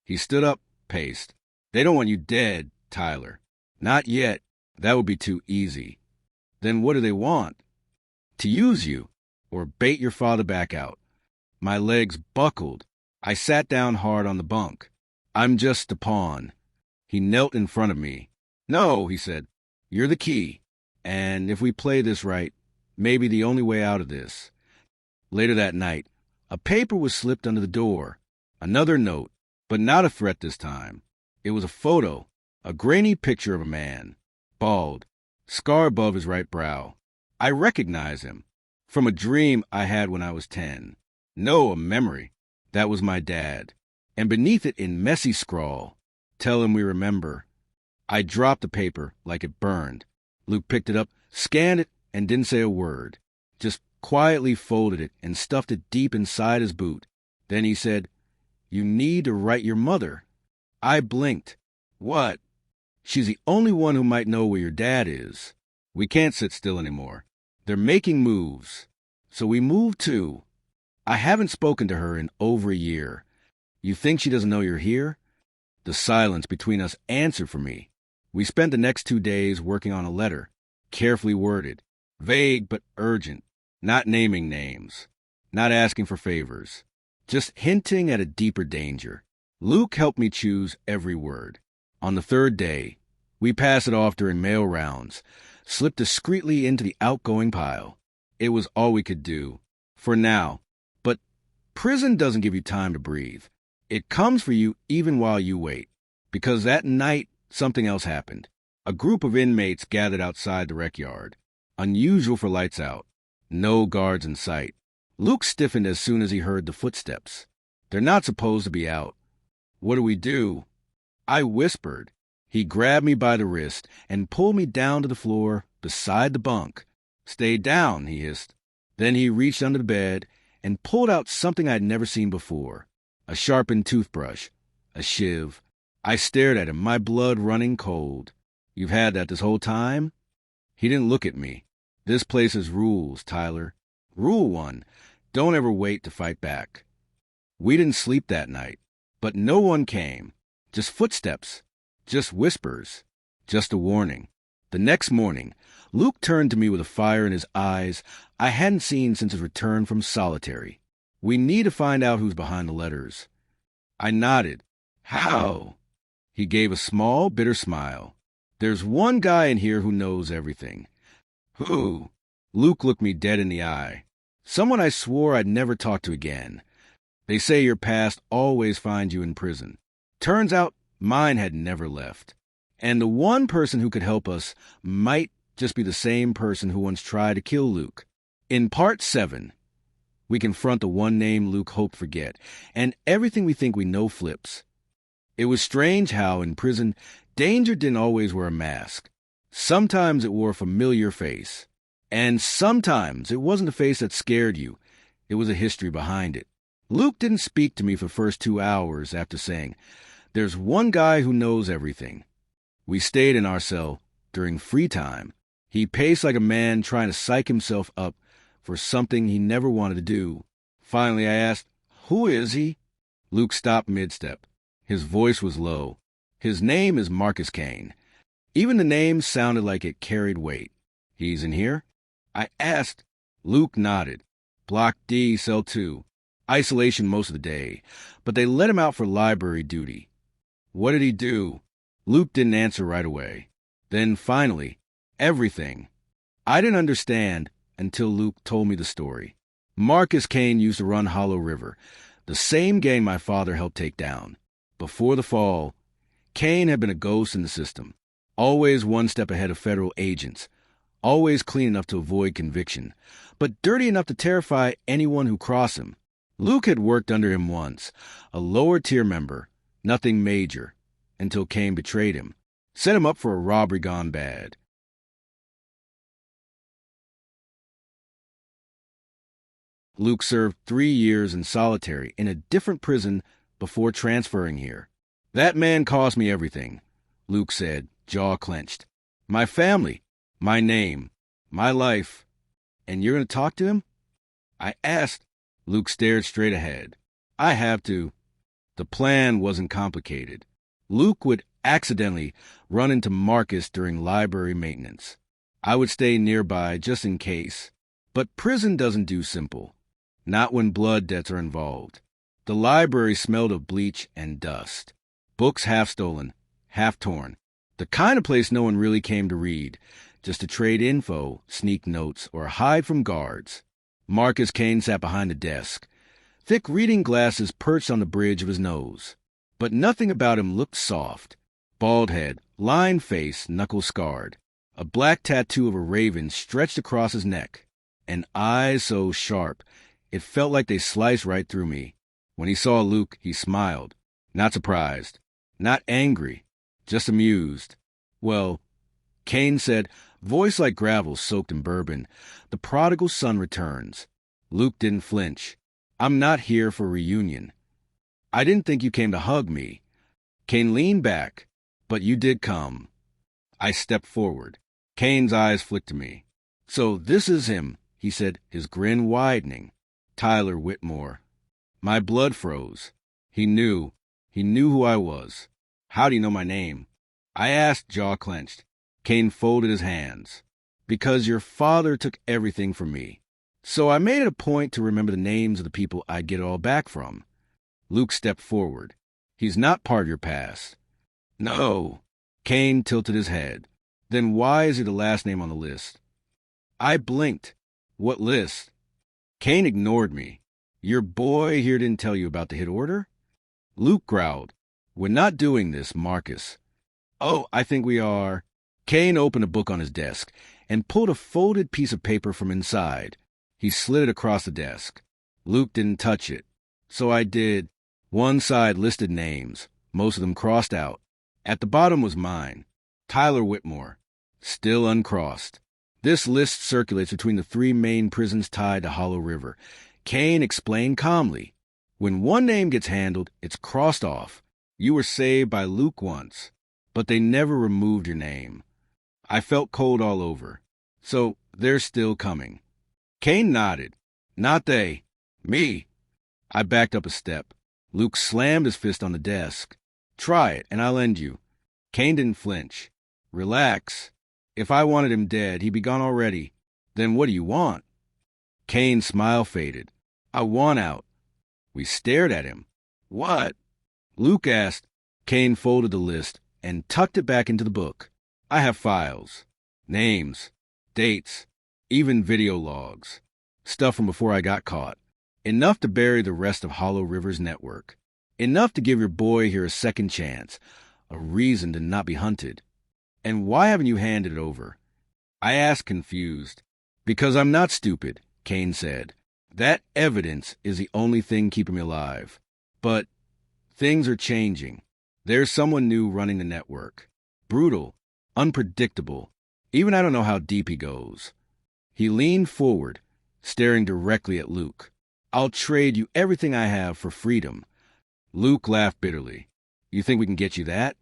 He stood up, paced. "They don't want you dead, Tyler. Not yet. That would be too easy." "Then what do they want?" "To use you, or bait your father back out." My legs buckled. I sat down hard on the bunk. "I'm just a pawn." He knelt in front of me. "No," he said. "You're the key. And if we play this right, maybe the only way out of this." Later that night, a paper was slipped under the door. Another note, but not a threat this time. It was a photo, a grainy picture of a man, bald, scar above his right brow. I recognized him from a dream I had when I was 10. No, a memory. That was my dad. And beneath it in messy scrawl, "Tell him we remember." I dropped the paper like it burned. Luke picked it up, scanned it, and didn't say a word. Just quietly folded it and stuffed it deep inside his boot. Then he said, "You need to write your mother." I blinked. "What?" "She's the only one who might know where your dad is. We can't sit still anymore. They're making moves." So we moved too. I haven't spoken to her in over a year. "You think she doesn't know you're here?" The silence between us answered for me. We spent the next 2 days working on a letter, carefully worded, vague but urgent, not naming names, not asking for favors, just hinting at a deeper danger. Luke helped me choose every word. On the 3rd day, we passed it off during mail rounds, slipped discreetly into the outgoing pile. It was all we could do, for now. But prison doesn't give you time to breathe. It comes for you even while you wait. Because that night, something else happened. A group of inmates gathered outside the rec yard. Unusual for lights out. No guards in sight. Luke stiffened as soon as he heard the footsteps. They're not supposed to be out. "What do we do?" I whispered. He grabbed me by the wrist and pulled me down to the floor beside the bunk. "Stay down," he hissed. Then he reached under the bed and pulled out something I'd never seen before. A sharpened toothbrush. A shiv. I stared at him, my blood running cold. "You've had that this whole time?" He didn't look at me. "This place has rules, Tyler. Rule 1, don't ever wait to fight back." We didn't sleep that night, but no one came. Just footsteps, just whispers, just a warning. The next morning, Luke turned to me with a fire in his eyes I hadn't seen since his return from solitary. "We need to find out who's behind the letters." I nodded. "How?" He gave a small, bitter smile. "There's one guy in here who knows everything." "Who?" Luke looked me dead in the eye. "Someone I swore I'd never talk to again. They say your past always finds you in prison. Turns out mine had never left. And the one person who could help us might just be the same person who once tried to kill Luke. In Part 7, we confront the one name Luke hoped forget, and everything we think we know flips. It was strange how, in prison, danger didn't always wear a mask. Sometimes it wore a familiar face. And sometimes it wasn't a face that scared you. It was a history behind it. Luke didn't speak to me for the first 2 hours after saying, "There's one guy who knows everything." We stayed in our cell during free time. He paced like a man trying to psych himself up for something he never wanted to do. Finally, I asked, "Who is he?" Luke stopped mid-step. His voice was low. "His name is Marcus Kane." Even the name sounded like it carried weight. "He's in here?" I asked. Luke nodded. "Block D, cell 2. Isolation most of the day, but they let him out for library duty." "What did he do?" Luke didn't answer right away. Then finally, everything. I didn't understand until Luke told me the story. Marcus Kane used to run Hollow River, the same gang my father helped take down. Before the fall, Kane had been a ghost in the system, always one step ahead of federal agents, always clean enough to avoid conviction, but dirty enough to terrify anyone who crossed him. Luke had worked under him once, a lower-tier member, nothing major, until Kane betrayed him, set him up for a robbery gone bad. Luke served 3 years in solitary in a different prison before transferring here. "That man cost me everything," Luke said, jaw clenched. "My family, my name, my life. And you're going to talk to him?" I asked. Luke stared straight ahead. "I have to." The plan wasn't complicated. Luke would accidentally run into Marcus during library maintenance. I would stay nearby just in case. But prison doesn't do simple. Not when blood debts are involved. The library smelled of bleach and dust. Books half stolen, half torn. The kind of place no one really came to read, just to trade info, sneak notes, or hide from guards. Marcus Kane sat behind the desk, thick reading glasses perched on the bridge of his nose. But nothing about him looked soft. Bald head, lined face, knuckles scarred. A black tattoo of a raven stretched across his neck. And eyes so sharp, it felt like they sliced right through me. When he saw Luke, he smiled. Not surprised. Not angry. Just amused. "Well," Kane said, voice like gravel soaked in bourbon, "the prodigal son returns." Luke didn't flinch. "I'm not here for a reunion." "I didn't think you came to hug me." Kane leaned back. "But you did come." I stepped forward. Kane's eyes flicked to me. "So this is him," he said, his grin widening. "Tyler Whitmore." My blood froze. He knew who I was. "How do you know my name?" I asked, jaw clenched. Kane folded his hands. "Because your father took everything from me. So I made it a point to remember the names of the people I'd get it all back from." Luke stepped forward. "He's not part of your past." "No." Kane tilted his head. "Then why is he the last name on the list?" I blinked. "What list?" Kane ignored me. "Your boy here didn't tell you about the hit order?" Luke growled. "We're not doing this, Marcus." "Oh, I think we are." Kane opened a book on his desk and pulled a folded piece of paper from inside. He slid it across the desk. Luke didn't touch it. So I did. One side listed names, most of them crossed out. At the bottom was mine, Tyler Whitmore, still uncrossed. This list circulates between the 3 main prisons tied to Hollow River. Kane explained calmly. When one name gets handled, it's crossed off. You were saved by Luke once, but they never removed your name. I felt cold all over. So they're still coming. Kane nodded. "Not they. Me." I backed up a step. Luke slammed his fist on the desk. "Try it, and I'll end you." Kane didn't flinch. "Relax. If I wanted him dead, he'd be gone already. Then what do you want?" Kane's smile faded. "I want out." We stared at him. "What?" Luke asked. Kane folded the list and tucked it back into the book. "I have files. Names. Dates. Even video logs. Stuff from before I got caught. Enough to bury the rest of Hollow River's network. Enough to give your boy here a second chance. A reason to not be hunted. And why haven't you handed it over?" I asked, confused. "Because I'm not stupid," Kane said. That evidence is the only thing keeping me alive. But things are changing. There's someone new running the network. Brutal, unpredictable. Even I don't know how deep he goes. He leaned forward, staring directly at Luke. I'll trade you everything I have for freedom. Luke laughed bitterly. You think we can get you that?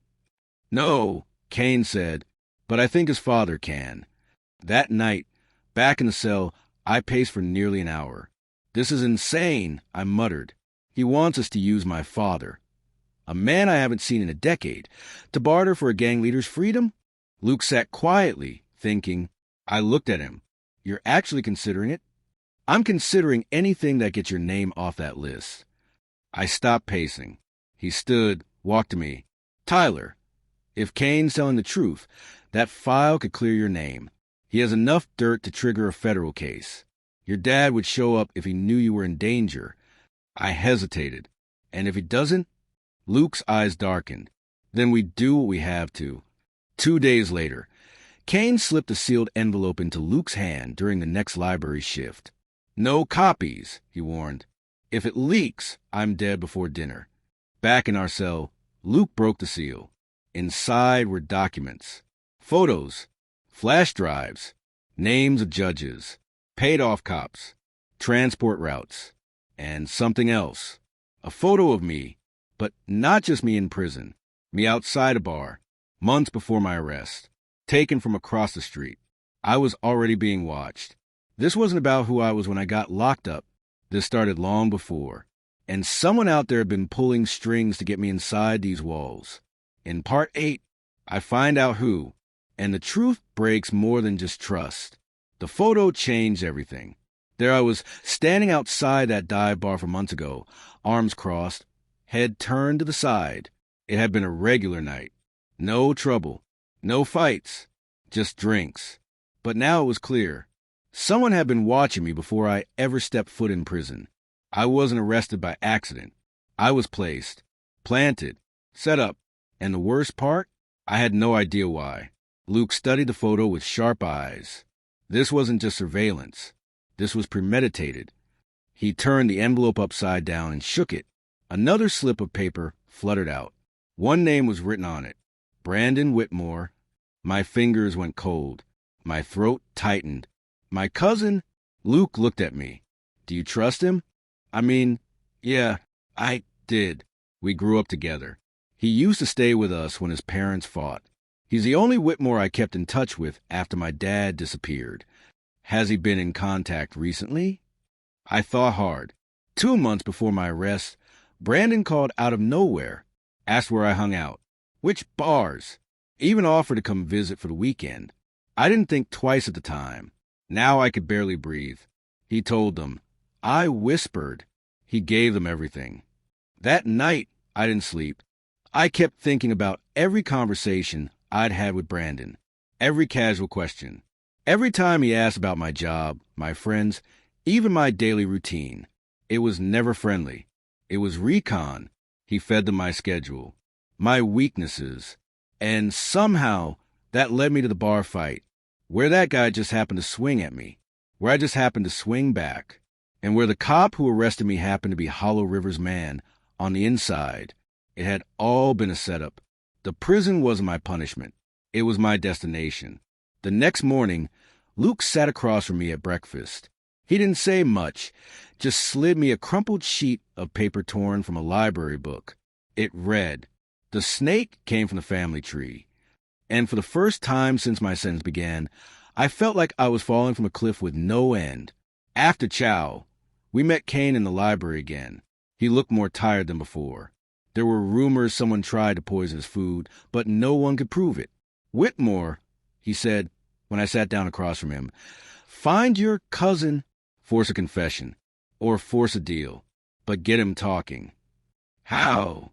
No, Kane said, but I think his father can. That night, back in the cell, I paced for nearly an hour. This is insane, I muttered. He wants us to use my father, a man I haven't seen in a decade, to barter for a gang leader's freedom? Luke sat quietly, thinking. I looked at him. You're actually considering it? I'm considering anything that gets your name off that list. I stopped pacing. He stood, walked to me. Tyler, if Kane's telling the truth, that file could clear your name. He has enough dirt to trigger a federal case. Your dad would show up if he knew you were in danger. I hesitated. And if he doesn't? Luke's eyes darkened. Then we do what we have to. 2 days later, Kane slipped a sealed envelope into Luke's hand during the next library shift. No copies, he warned. If it leaks, I'm dead before dinner. Back in our cell, Luke broke the seal. Inside were documents, photos, flash drives, names of judges, paid-off cops, transport routes, and something else. A photo of me, but not just me in prison, me outside a bar, months before my arrest, taken from across the street. I was already being watched. This wasn't about who I was when I got locked up. This started long before. And someone out there had been pulling strings to get me inside these walls. In Part 8, I find out who, and the truth breaks more than just trust. The photo changed everything. There I was, standing outside that dive bar from months ago, arms crossed, head turned to the side. It had been a regular night. No trouble, no fights, just drinks. But now it was clear. Someone had been watching me before I ever stepped foot in prison. I wasn't arrested by accident. I was placed, planted, set up, and the worst part, I had no idea why. Luke studied the photo with sharp eyes. This wasn't just surveillance. This was premeditated. He turned the envelope upside down and shook it. Another slip of paper fluttered out. One name was written on it. Brandon Whitmore. My fingers went cold. My throat tightened. My cousin? Luke looked at me. Do you trust him? I mean, yeah, I did. We grew up together. He used to stay with us when his parents fought. He's the only Whitmore I kept in touch with after my dad disappeared. Has he been in contact recently? I thought hard. 2 months before my arrest, Brandon called out of nowhere, asked where I hung out, which bars, even offered to come visit for the weekend. I didn't think twice at the time. Now I could barely breathe. He told them. I whispered. He gave them everything. That night, I didn't sleep. I kept thinking about every conversation I'd had with Brandon, every casual question, every time he asked about my job, my friends, even my daily routine. It was never friendly. It was recon. He fed them my schedule, my weaknesses, and somehow that led me to the bar fight, where that guy just happened to swing at me, where I just happened to swing back, and where the cop who arrested me happened to be Hollow River's man on the inside. It had all been a setup. The prison wasn't my punishment. It was my destination. The next morning, Luke sat across from me at breakfast. He didn't say much, just slid me a crumpled sheet of paper torn from a library book. It read, "The snake came from the family tree." And for the first time since my sentence began, I felt like I was falling from a cliff with no end. After chow, we met Kane in the library again. He looked more tired than before. There were rumors someone tried to poison his food, but no one could prove it. Whitmore, he said, when I sat down across from him, find your cousin, force a confession, or force a deal, but get him talking. How?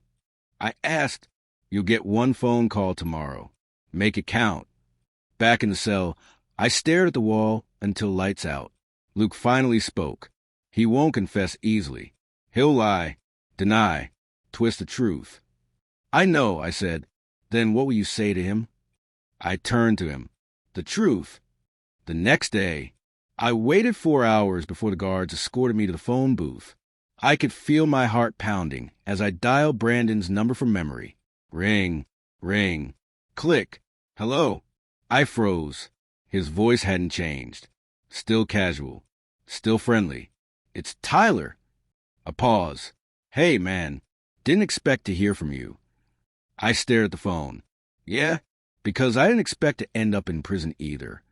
I asked. You'll get one phone call tomorrow. Make it count. Back in the cell, I stared at the wall until lights out. Luke finally spoke. He won't confess easily. He'll lie, deny, twist the truth. I know, I said. Then what will you say to him? I turned to him. The truth. The next day, I waited 4 hours before the guards escorted me to the phone booth. I could feel my heart pounding as I dialed Brandon's number from memory. Ring, ring, click. Hello. I froze. His voice hadn't changed. Still casual. Still friendly. It's Tyler. A pause. Hey, man. Didn't expect to hear from you. I stared at the phone. Yeah? Because I didn't expect to end up in prison either.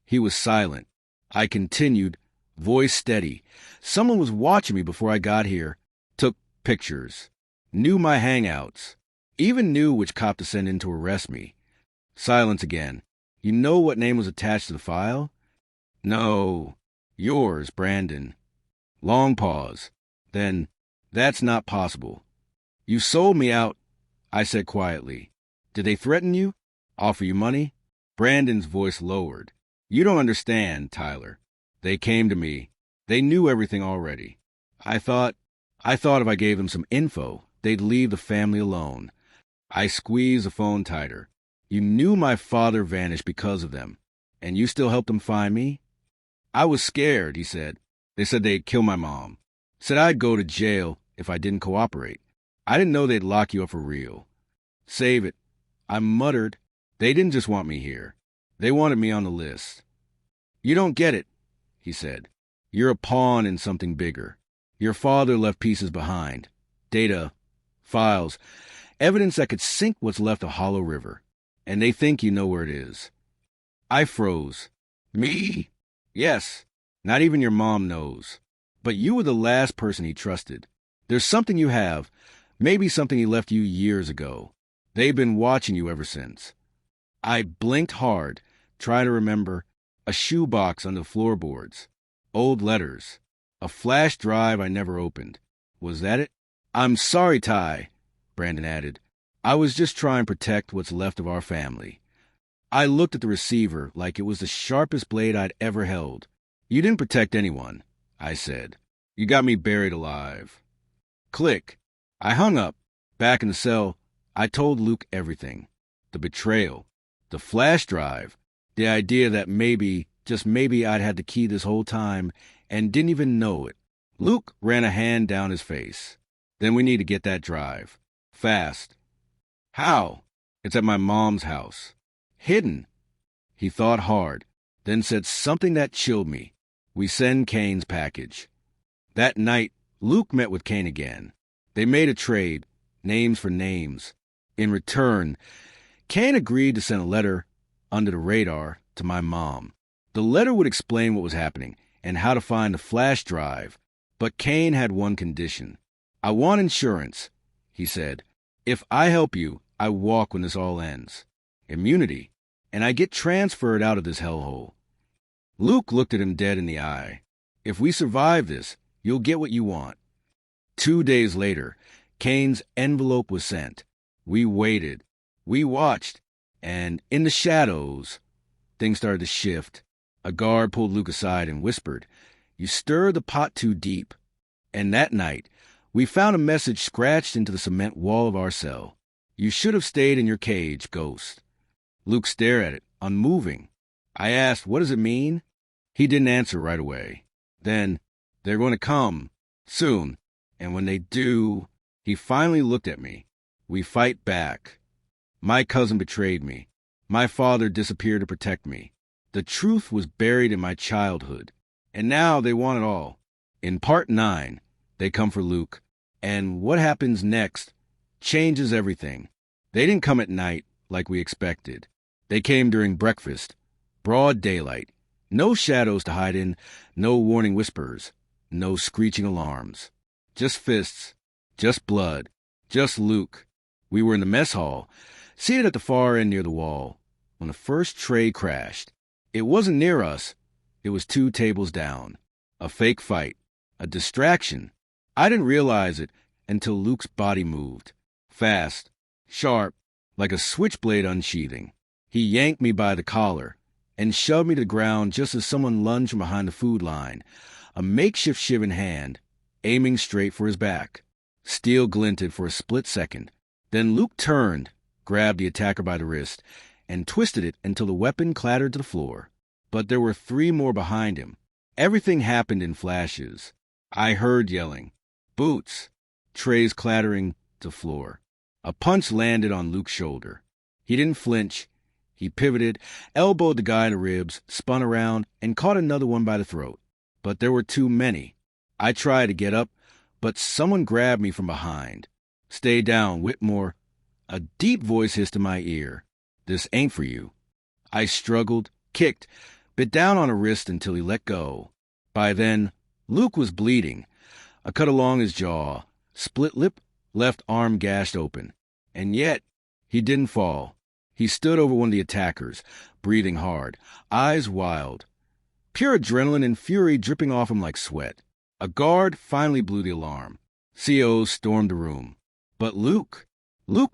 He was silent. I continued, voice steady. Someone was watching me before I got here. Took pictures. Knew my hangouts. Even knew which cop to send in to arrest me. Silence again. You know what name was attached to the file? No. Yours, Brandon. Long pause. Then, that's not possible. You sold me out, I said quietly. Did they threaten you? Offer you money? Brandon's voice lowered. You don't understand, Tyler. They came to me. They knew everything already. I thought if I gave them some info, they'd leave the family alone. I squeezed the phone tighter. You knew my father vanished because of them, and you still helped them find me? I was scared, he said. They said they'd kill my mom. Said I'd go to jail if I didn't cooperate. I didn't know they'd lock you up for real. Save it. I muttered. They didn't just want me here. They wanted me on the list. You don't get it, he said. You're a pawn in something bigger. Your father left pieces behind. Data, files, evidence that could sink what's left a hollow river. And they think you know where it is. I froze. Me? Yes. Not even your mom knows. But you were the last person he trusted. There's something you have, maybe something he left you years ago. They've been watching you ever since. I blinked hard, trying to remember. A shoebox under the floorboards. Old letters. A flash drive I never opened. Was that it? I'm sorry, Ty, Brandon added. I was just trying to protect what's left of our family. I looked at the receiver like it was the sharpest blade I'd ever held. You didn't protect anyone, I said. You got me buried alive. Click. I hung up. Back in the cell, I told Luke everything. The betrayal. The flash drive. The idea that maybe, just maybe, I'd had the key this whole time and didn't even know it. Luke ran a hand down his face. Then we need to get that drive. Fast. How? It's at my mom's house. Hidden. He thought hard, then said something that chilled me. We send Kane's package. That night, Luke met with Kane again. They made a trade, names for names. In return, Kane agreed to send a letter, under the radar, to my mom. The letter would explain what was happening and how to find the flash drive. But Kane had one condition. I want insurance, he said. If I help you, I walk when this all ends. Immunity. And I get transferred out of this hellhole. Luke looked at him dead in the eye. If we survive this, you'll get what you want. 2 days later, Kane's envelope was sent. We waited. We watched. And in the shadows, things started to shift. A guard pulled Luke aside and whispered, "You stirred the pot too deep." And that night, we found a message scratched into the cement wall of our cell. "You should have stayed in your cage, ghost." Luke stared at it, unmoving. I asked, "What does it mean?" He didn't answer right away. Then, "They're going to come. Soon. And when they do..." He finally looked at me. "We fight back. My cousin betrayed me. My father disappeared to protect me. The truth was buried in my childhood. And now they want it all. In part 9, they come for Luke. And what happens next changes everything. They didn't come at night like we expected. They came during breakfast. Broad daylight. No shadows to hide in. No warning whispers. No screeching alarms. Just fists. Just blood. Just Luke. We were in the mess hall, seated at the far end near the wall, when the first tray crashed. It wasn't near us. It was 2 tables down. A fake fight. A distraction. I didn't realize it until Luke's body moved. Fast. Sharp. Like a switchblade unsheathing. He yanked me by the collar and shoved me to the ground just as someone lunged from behind the food line, a makeshift shiv in hand, aiming straight for his back. Steel glinted for a split second. Then Luke turned, grabbed the attacker by the wrist, and twisted it until the weapon clattered to the floor. But there were 3 more behind him, Everything happened in flashes. I heard yelling, "Boots!" Trays clattering to floor. A punch landed on Luke's shoulder. He didn't flinch. He pivoted, elbowed the guy in the ribs, spun around, and caught another one by the throat. But there were too many. I tried to get up, but someone grabbed me from behind. "Stay down, Whitmore." A deep voice hissed in my ear. "This ain't for you." I struggled, kicked, bit down on a wrist until he let go. By then, Luke was bleeding. A cut along his jaw, split lip, left arm gashed open. And yet, he didn't fall. He stood over one of the attackers, breathing hard, eyes wild. Pure adrenaline and fury dripping off him like sweat. A guard finally blew the alarm. COs stormed the room. But Luke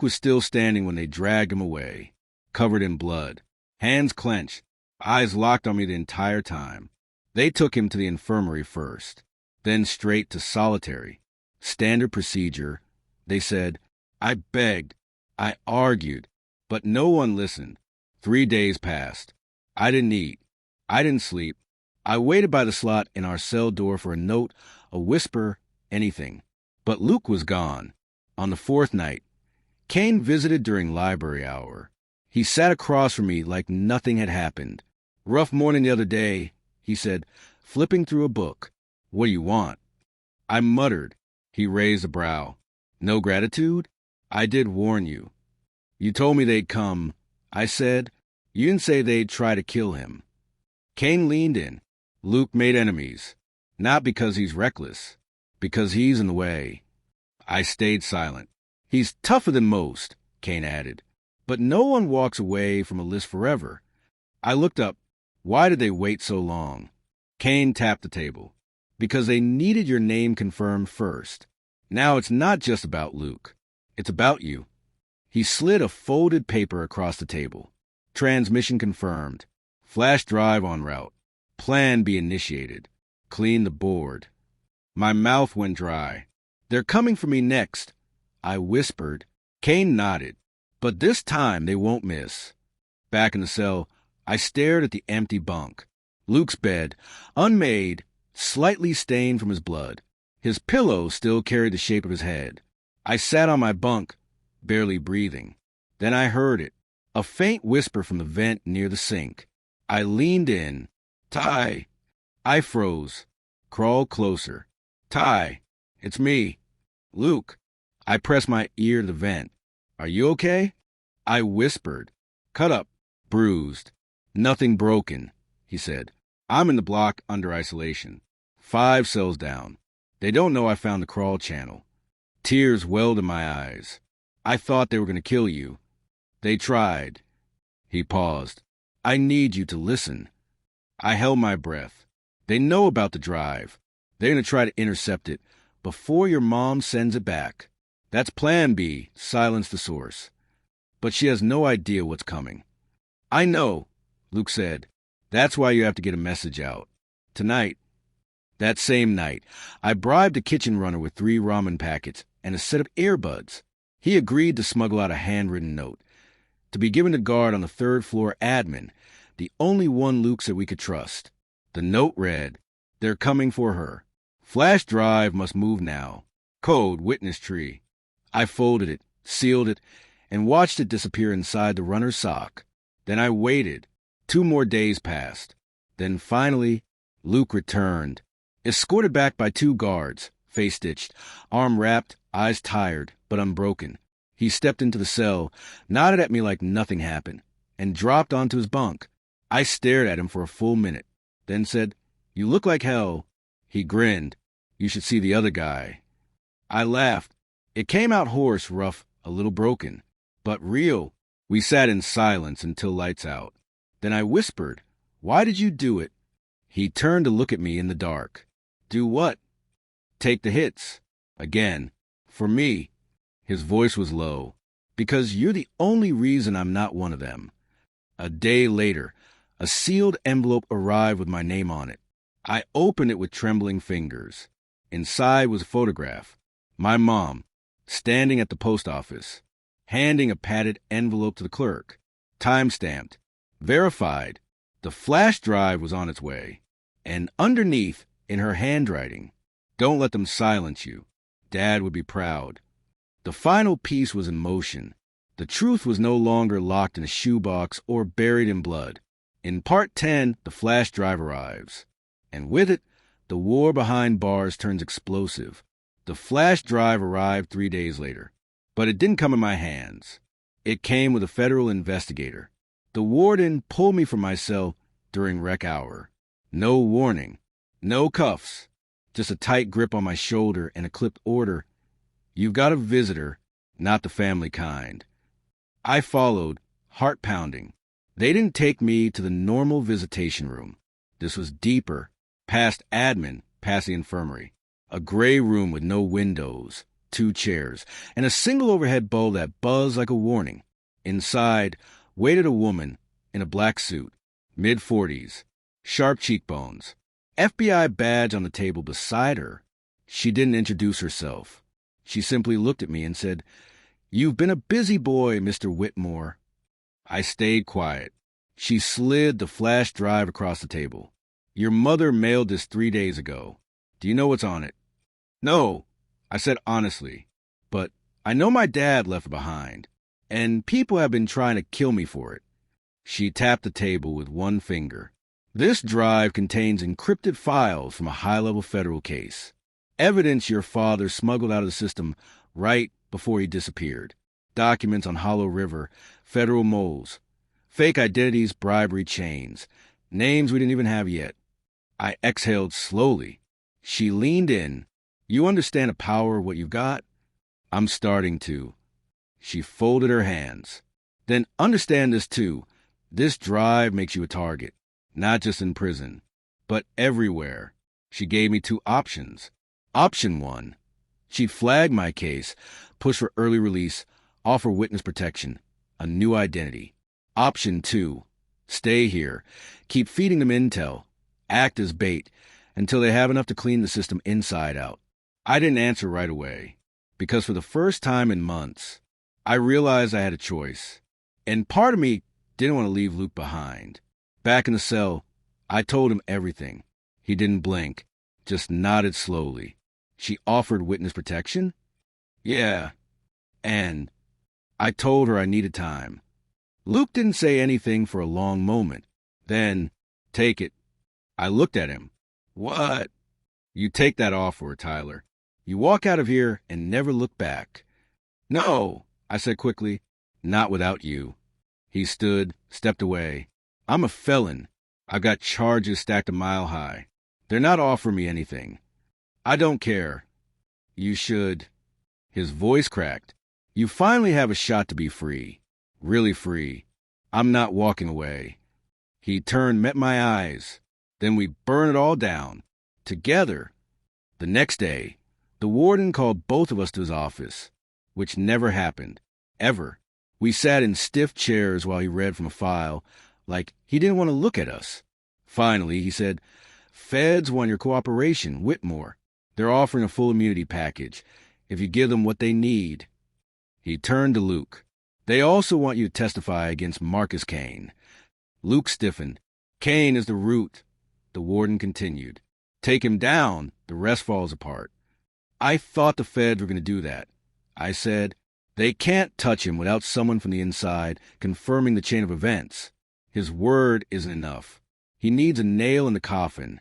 was still standing when they dragged him away, covered in blood, hands clenched, eyes locked on me the entire time. They took him to the infirmary first, then straight to solitary. Standard procedure. They said, I begged, I argued, but no one listened. 3 days passed. I didn't eat. I didn't sleep. I waited by the slot in our cell door for a note, a whisper, anything. But Luke was gone. On the 4th night, Kane visited during library hour. He sat across from me like nothing had happened. "Rough morning the other day," he said, flipping through a book. "What do you want?" I muttered. He raised a brow. "No gratitude? I did warn you." "You told me they'd come." I said. "You didn't say they'd try to kill him." Kane leaned in. "Luke made enemies. Not because he's reckless. Because he's in the way." I stayed silent. "He's tougher than most," Kane added. "But no one walks away from a list forever." I looked up. "Why did they wait so long?" Kane tapped the table. "Because they needed your name confirmed first. Now it's not just about Luke. It's about you." He slid a folded paper across the table. "Transmission confirmed. Flash drive en route. Plan B initiated. Clean the board." My mouth went dry. "They're coming for me next," I whispered. Kane nodded. "But this time they won't miss." Back in the cell, I stared at the empty bunk. Luke's bed, unmade, slightly stained from his blood. His pillow still carried the shape of his head. I sat on my bunk, barely breathing. Then I heard it, a faint whisper from the vent near the sink. I leaned in. "Ty." I froze, crawled closer. "Ty, it's me. Luke." I pressed my ear to the vent. "Are you okay?" I whispered. "Cut up, bruised. Nothing broken," he said. "I'm in the block under isolation. 5 cells down. They don't know I found the crawl channel." Tears welled in my eyes. "I thought they were going to kill you." "They tried." He paused. "I need you to listen." I held my breath. "They know about the drive. They're going to try to intercept it before your mom sends it back. That's plan B, silence the source. But she has no idea what's coming." "I know," Luke said. "That's why you have to get a message out. Tonight." That same night, I bribed a kitchen runner with 3 ramen packets and a set of earbuds. He agreed to smuggle out a handwritten note, to be given to guard on the 3rd floor admin, the only one Luke said we could trust. The note read, "They're coming for her. Flash drive must move now. Code witness tree." I folded it, sealed it, and watched it disappear inside the runner's sock. Then I waited. 2 more days passed. Then finally, Luke returned, escorted back by 2 guards, face stitched, arm wrapped, eyes tired, but unbroken. He stepped into the cell, nodded at me like nothing happened, and dropped onto his bunk. I stared at him for a full minute, then said, "You look like hell." He grinned. "You should see the other guy." I laughed. It came out hoarse, rough, a little broken, but real. We sat in silence until lights out. Then I whispered, "Why did you do it?" He turned to look at me in the dark. "Do what?" "Take the hits." Again. "For me." His voice was low. "Because you're the only reason I'm not one of them." A day later, a sealed envelope arrived with my name on it. I opened it with trembling fingers. Inside was a photograph. My mom, standing at the post office, handing a padded envelope to the clerk. Time-stamped. Verified. The flash drive was on its way. And underneath, in her handwriting, "Don't let them silence you. Dad would be proud." The final piece was in motion. The truth was no longer locked in a shoebox or buried in blood. In Part 10, the flash drive arrives. And with it, the war behind bars turns explosive. The flash drive arrived 3 days later. But it didn't come in my hands. It came with a federal investigator. The warden pulled me from my cell during rec hour. No warning. No cuffs. Just a tight grip on my shoulder and a clipped order. "You've got a visitor, not the family kind." I followed, heart pounding. They didn't take me to the normal visitation room. This was deeper, past admin, past the infirmary. A gray room with no windows, 2 chairs, and a single overhead bulb that buzzed like a warning. Inside waited a woman in a black suit, mid-40s, sharp cheekbones, FBI badge on the table beside her. She didn't introduce herself. She simply looked at me and said, "You've been a busy boy, Mr. Whitmore." I stayed quiet. She slid the flash drive across the table. "Your mother mailed this 3 days ago. Do you know what's on it?" "No," I said honestly, "but I know my dad left it behind, and people have been trying to kill me for it." She tapped the table with one finger. "This drive contains encrypted files from a high-level federal case. Evidence your father smuggled out of the system right before he disappeared. Documents on Hollow River, federal moles, fake identities, bribery chains, names we didn't even have yet." I exhaled slowly. She leaned in. "You understand the power of what you've got?" "I'm starting to." She folded her hands. "Then understand this too. This drive makes you a target, not just in prison, but everywhere." She gave me 2 options. Option 1, she'd flag my case, push for early release, offer witness protection, a new identity. Option 2, stay here, keep feeding them intel, act as bait, until they have enough to clean the system inside out. I didn't answer right away, because for the first time in months, I realized I had a choice. And part of me didn't want to leave Luke behind. Back in the cell, I told him everything. He didn't blink, just nodded slowly. "She offered witness protection?" "Yeah." "And?" I told her I needed time. Luke didn't say anything for a long moment. Then, "Take it." I looked at him. "What?" "You take that offer, Tyler. You walk out of here and never look back." "No," I said quickly. "Not without you." He stood, stepped away. "I'm a felon. I've got charges stacked a mile high. They're not offering me anything. I don't care." "You should." His voice cracked. "You finally have a shot to be free. Really free. I'm not walking away." He turned, met my eyes. "Then we burn it all down. Together." The next day, the warden called both of us to his office, which never happened. Ever. We sat in stiff chairs while he read from a file, like he didn't want to look at us. Finally, he said, "Feds want your cooperation, Whitmore. They're offering a full immunity package, if you give them what they need." He turned to Luke. "They also want you to testify against Marcus Kane." Luke stiffened. "Kane is the root," the warden continued. "Take him down, the rest falls apart." "I thought the feds were going to do that." I said, "They can't touch him without someone from the inside confirming the chain of events. His word isn't enough. He needs a nail in the coffin."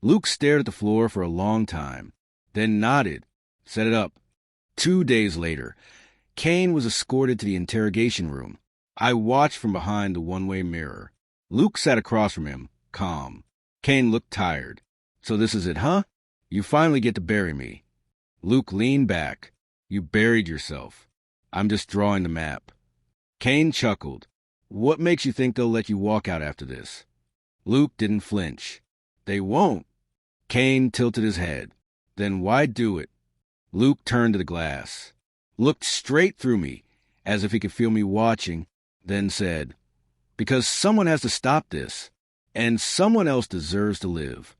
Luke stared at the floor for a long time, then nodded. "Set it up." 2 days later, Kane was escorted to the interrogation room. I watched from behind the one-way mirror. Luke sat across from him, calm. Kane looked tired. "So this is it, huh? You finally get to bury me." Luke leaned back. "You buried yourself. I'm just drawing the map." Kane chuckled. "What makes you think they'll let you walk out after this?" Luke didn't flinch. "They won't." Kane tilted his head. "Then why do it?" Luke turned to the glass, looked straight through me, as if he could feel me watching, then said, "Because someone has to stop this, and someone else deserves to live."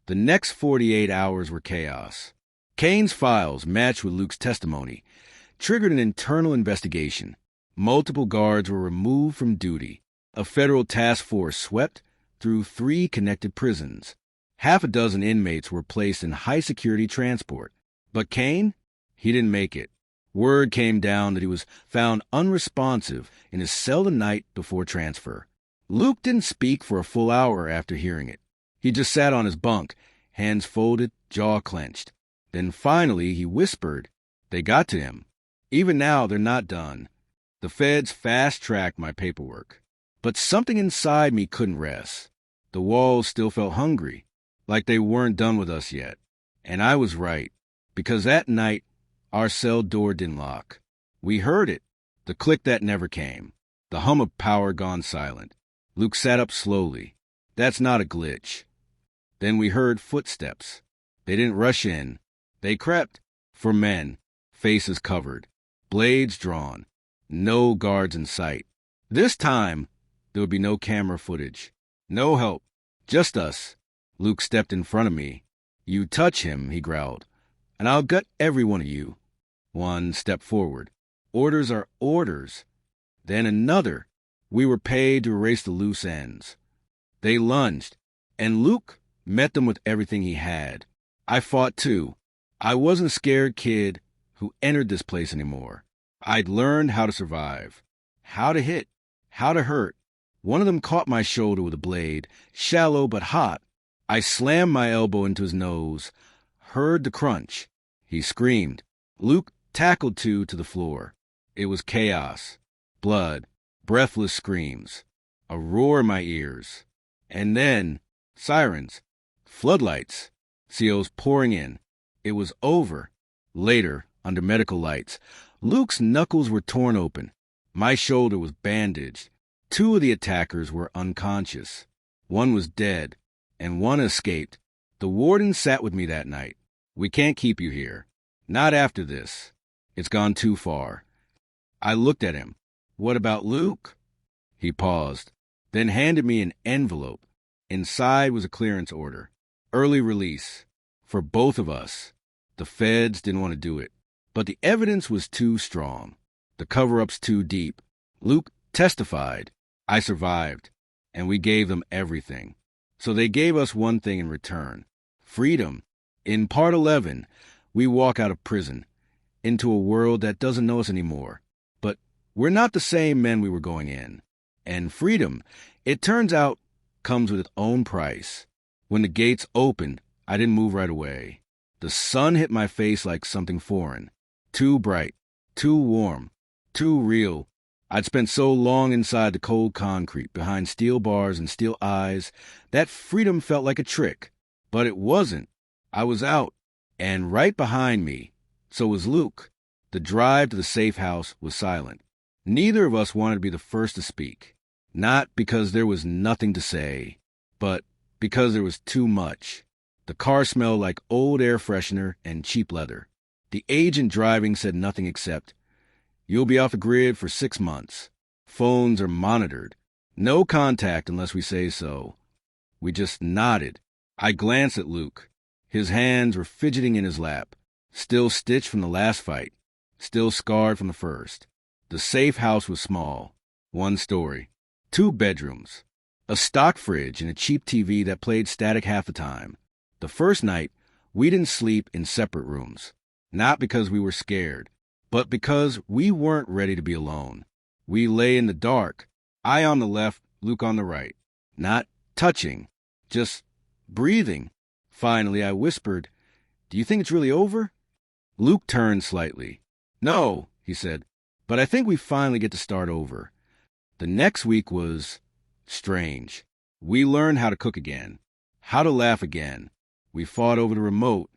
The next 48 hours were chaos. Kane's files, matched with Luke's testimony, triggered an internal investigation. Multiple guards were removed from duty. A federal task force swept through 3 connected prisons. Half a dozen inmates were placed in high-security transport. But Kane? He didn't make it. Word came down that he was found unresponsive in his cell the night before transfer. Luke didn't speak for a full hour after hearing it. He just sat on his bunk, hands folded, jaw clenched. Then finally he whispered, "They got to him. Even now they're not done. The feds fast-tracked my paperwork." But something inside me couldn't rest. The walls still felt hungry, like they weren't done with us yet. And I was right, because that night our cell door didn't lock. We heard it, the click that never came, the hum of power gone silent. Luke sat up slowly. That's not a glitch. Then we heard footsteps. They didn't rush in. They crept. For men, faces covered, blades drawn, no guards in sight. This time, there would be no camera footage. No help. Just us. Luke stepped in front of me. "You touch him," he growled, "and I'll gut every one of you." One step forward. Orders are orders. Then another. We were paid to erase the loose ends. They lunged, and Luke met them with everything he had. I fought too. I wasn't a scared kid who entered this place anymore. I'd learned how to survive, how to hit, how to hurt. One of them caught my shoulder with a blade, shallow but hot. I slammed my elbow into his nose, heard the crunch. He screamed. Luke tackled two to the floor. It was chaos, blood, breathless screams, a roar in my ears. And then, sirens, floodlights, COs pouring in. It was over. Later, under medical lights, Luke's knuckles were torn open. My shoulder was bandaged. Two of the attackers were unconscious. One was dead, and one escaped. The warden sat with me that night. "We can't keep you here. Not after this. It's gone too far." I looked at him. "What about Luke?" He paused, then handed me an envelope. Inside was a clearance order. Early release. For both of us. The feds didn't want to do it. But the evidence was too strong. The cover-up's too deep. Luke testified. I survived. And we gave them everything. So they gave us one thing in return. Freedom. In Part 11, we walk out of prison into a world that doesn't know us anymore. But we're not the same men we were going in. And freedom, it turns out, comes with its own price. When the gates opened, I didn't move right away. The sun hit my face like something foreign. Too bright, too warm, too real. I'd spent so long inside the cold concrete, behind steel bars and steel eyes, that freedom felt like a trick. But it wasn't. I was out, and right behind me, so was Luke. The drive to the safe house was silent. Neither of us wanted to be the first to speak. Not because there was nothing to say, but because there was too much. The car smelled like old air freshener and cheap leather. The agent driving said nothing except, "You'll be off the grid for 6 months. Phones are monitored. No contact unless we say so." We just nodded. I glanced at Luke. His hands were fidgeting in his lap, still stitched from the last fight, still scarred from the first. The safe house was small. 1 story. 2 bedrooms. A stock fridge and a cheap TV that played static half the time. The first night, we didn't sleep in separate rooms. Not because we were scared, but because we weren't ready to be alone. We lay in the dark, I on the left, Luke on the right. Not touching, just breathing. Finally, I whispered, "Do you think it's really over?" Luke turned slightly. "No," he said, "but I think we finally get to start over." The next week was strange. We learned how to cook again, how to laugh again. We fought over the remote.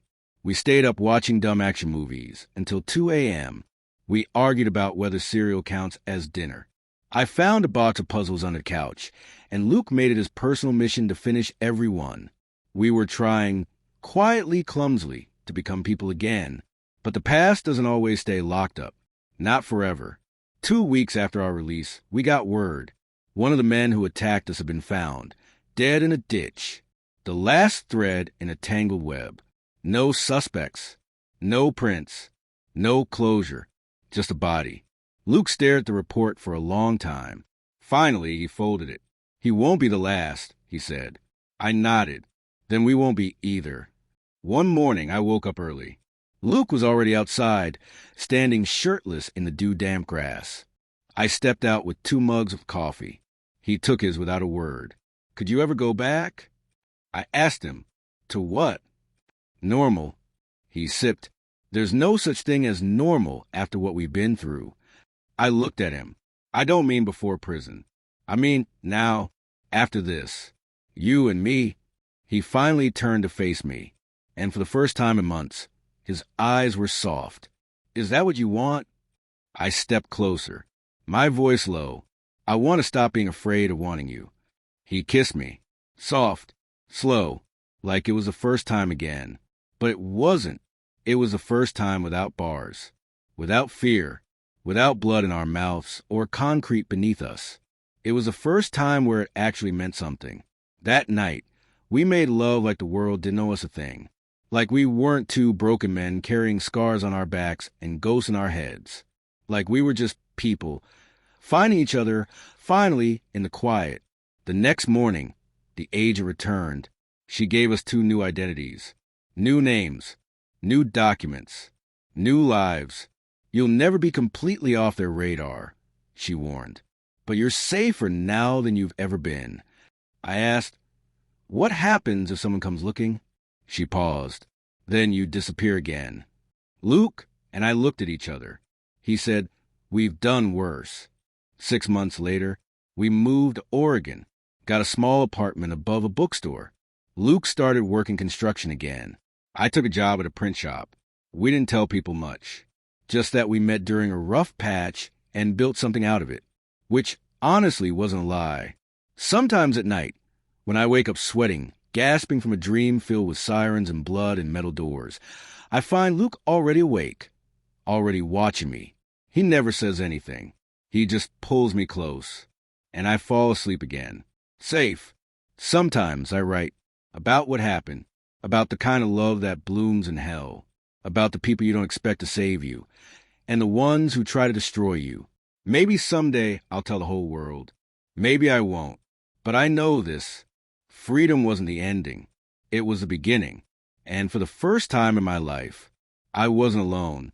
We stayed up watching dumb action movies until 2 a.m. We argued about whether cereal counts as dinner. I found a box of puzzles on the couch, and Luke made it his personal mission to finish every one. We were trying, quietly, clumsily, to become people again. But the past doesn't always stay locked up. Not forever. 2 weeks after our release, we got word. One of the men who attacked us had been found, dead in a ditch. The last thread in a tangled web. No suspects. No prints. No closure. Just a body. Luke stared at the report for a long time. Finally, he folded it. "He won't be the last," he said. I nodded. then we won't be either. One morning, I woke up early. Luke was already outside, standing shirtless in the dew-damp grass. I stepped out with 2 mugs of coffee. He took his without a word. Could you ever go back? I asked him. To what? Normal. He sipped. There's no such thing as normal after what we've been through. I looked at him. I don't mean before prison. I mean now, after this. You and me. He finally turned to face me, and for the first time in months, his eyes were soft. Is that what you want? I stepped closer, my voice low. I want to stop being afraid of wanting you. He kissed me, soft, slow, like it was the first time again. But it wasn't. It was the first time without bars, without fear, without blood in our mouths or concrete beneath us. It was the first time where it actually meant something. That night, we made love like the world didn't owe us a thing. Like we weren't 2 broken men carrying scars on our backs and ghosts in our heads. Like we were just people, finding each other, finally, in the quiet. The next morning, the agent returned. She gave us 2 new identities, new names, new documents, new lives. You'll never be completely off their radar, she warned. But you're safer now than you've ever been. I asked, what happens if someone comes looking? She paused. Then you disappear again. Luke and I looked at each other. He said, we've done worse. 6 months later, we moved to Oregon, got a small apartment above a bookstore. Luke started working construction again. I took a job at a print shop. We didn't tell people much, just that we met during a rough patch and built something out of it, which honestly wasn't a lie. Sometimes at night, when I wake up sweating, gasping from a dream filled with sirens and blood and metal doors, I find Luke already awake, already watching me. He never says anything. He just pulls me close, and I fall asleep again. Safe. Sometimes I write about what happened, about the kind of love that blooms in hell, about the people you don't expect to save you, and the ones who try to destroy you. Maybe someday I'll tell the whole world. Maybe I won't. But I know this. Freedom wasn't the ending. It was the beginning. And for the first time in my life, I wasn't alone.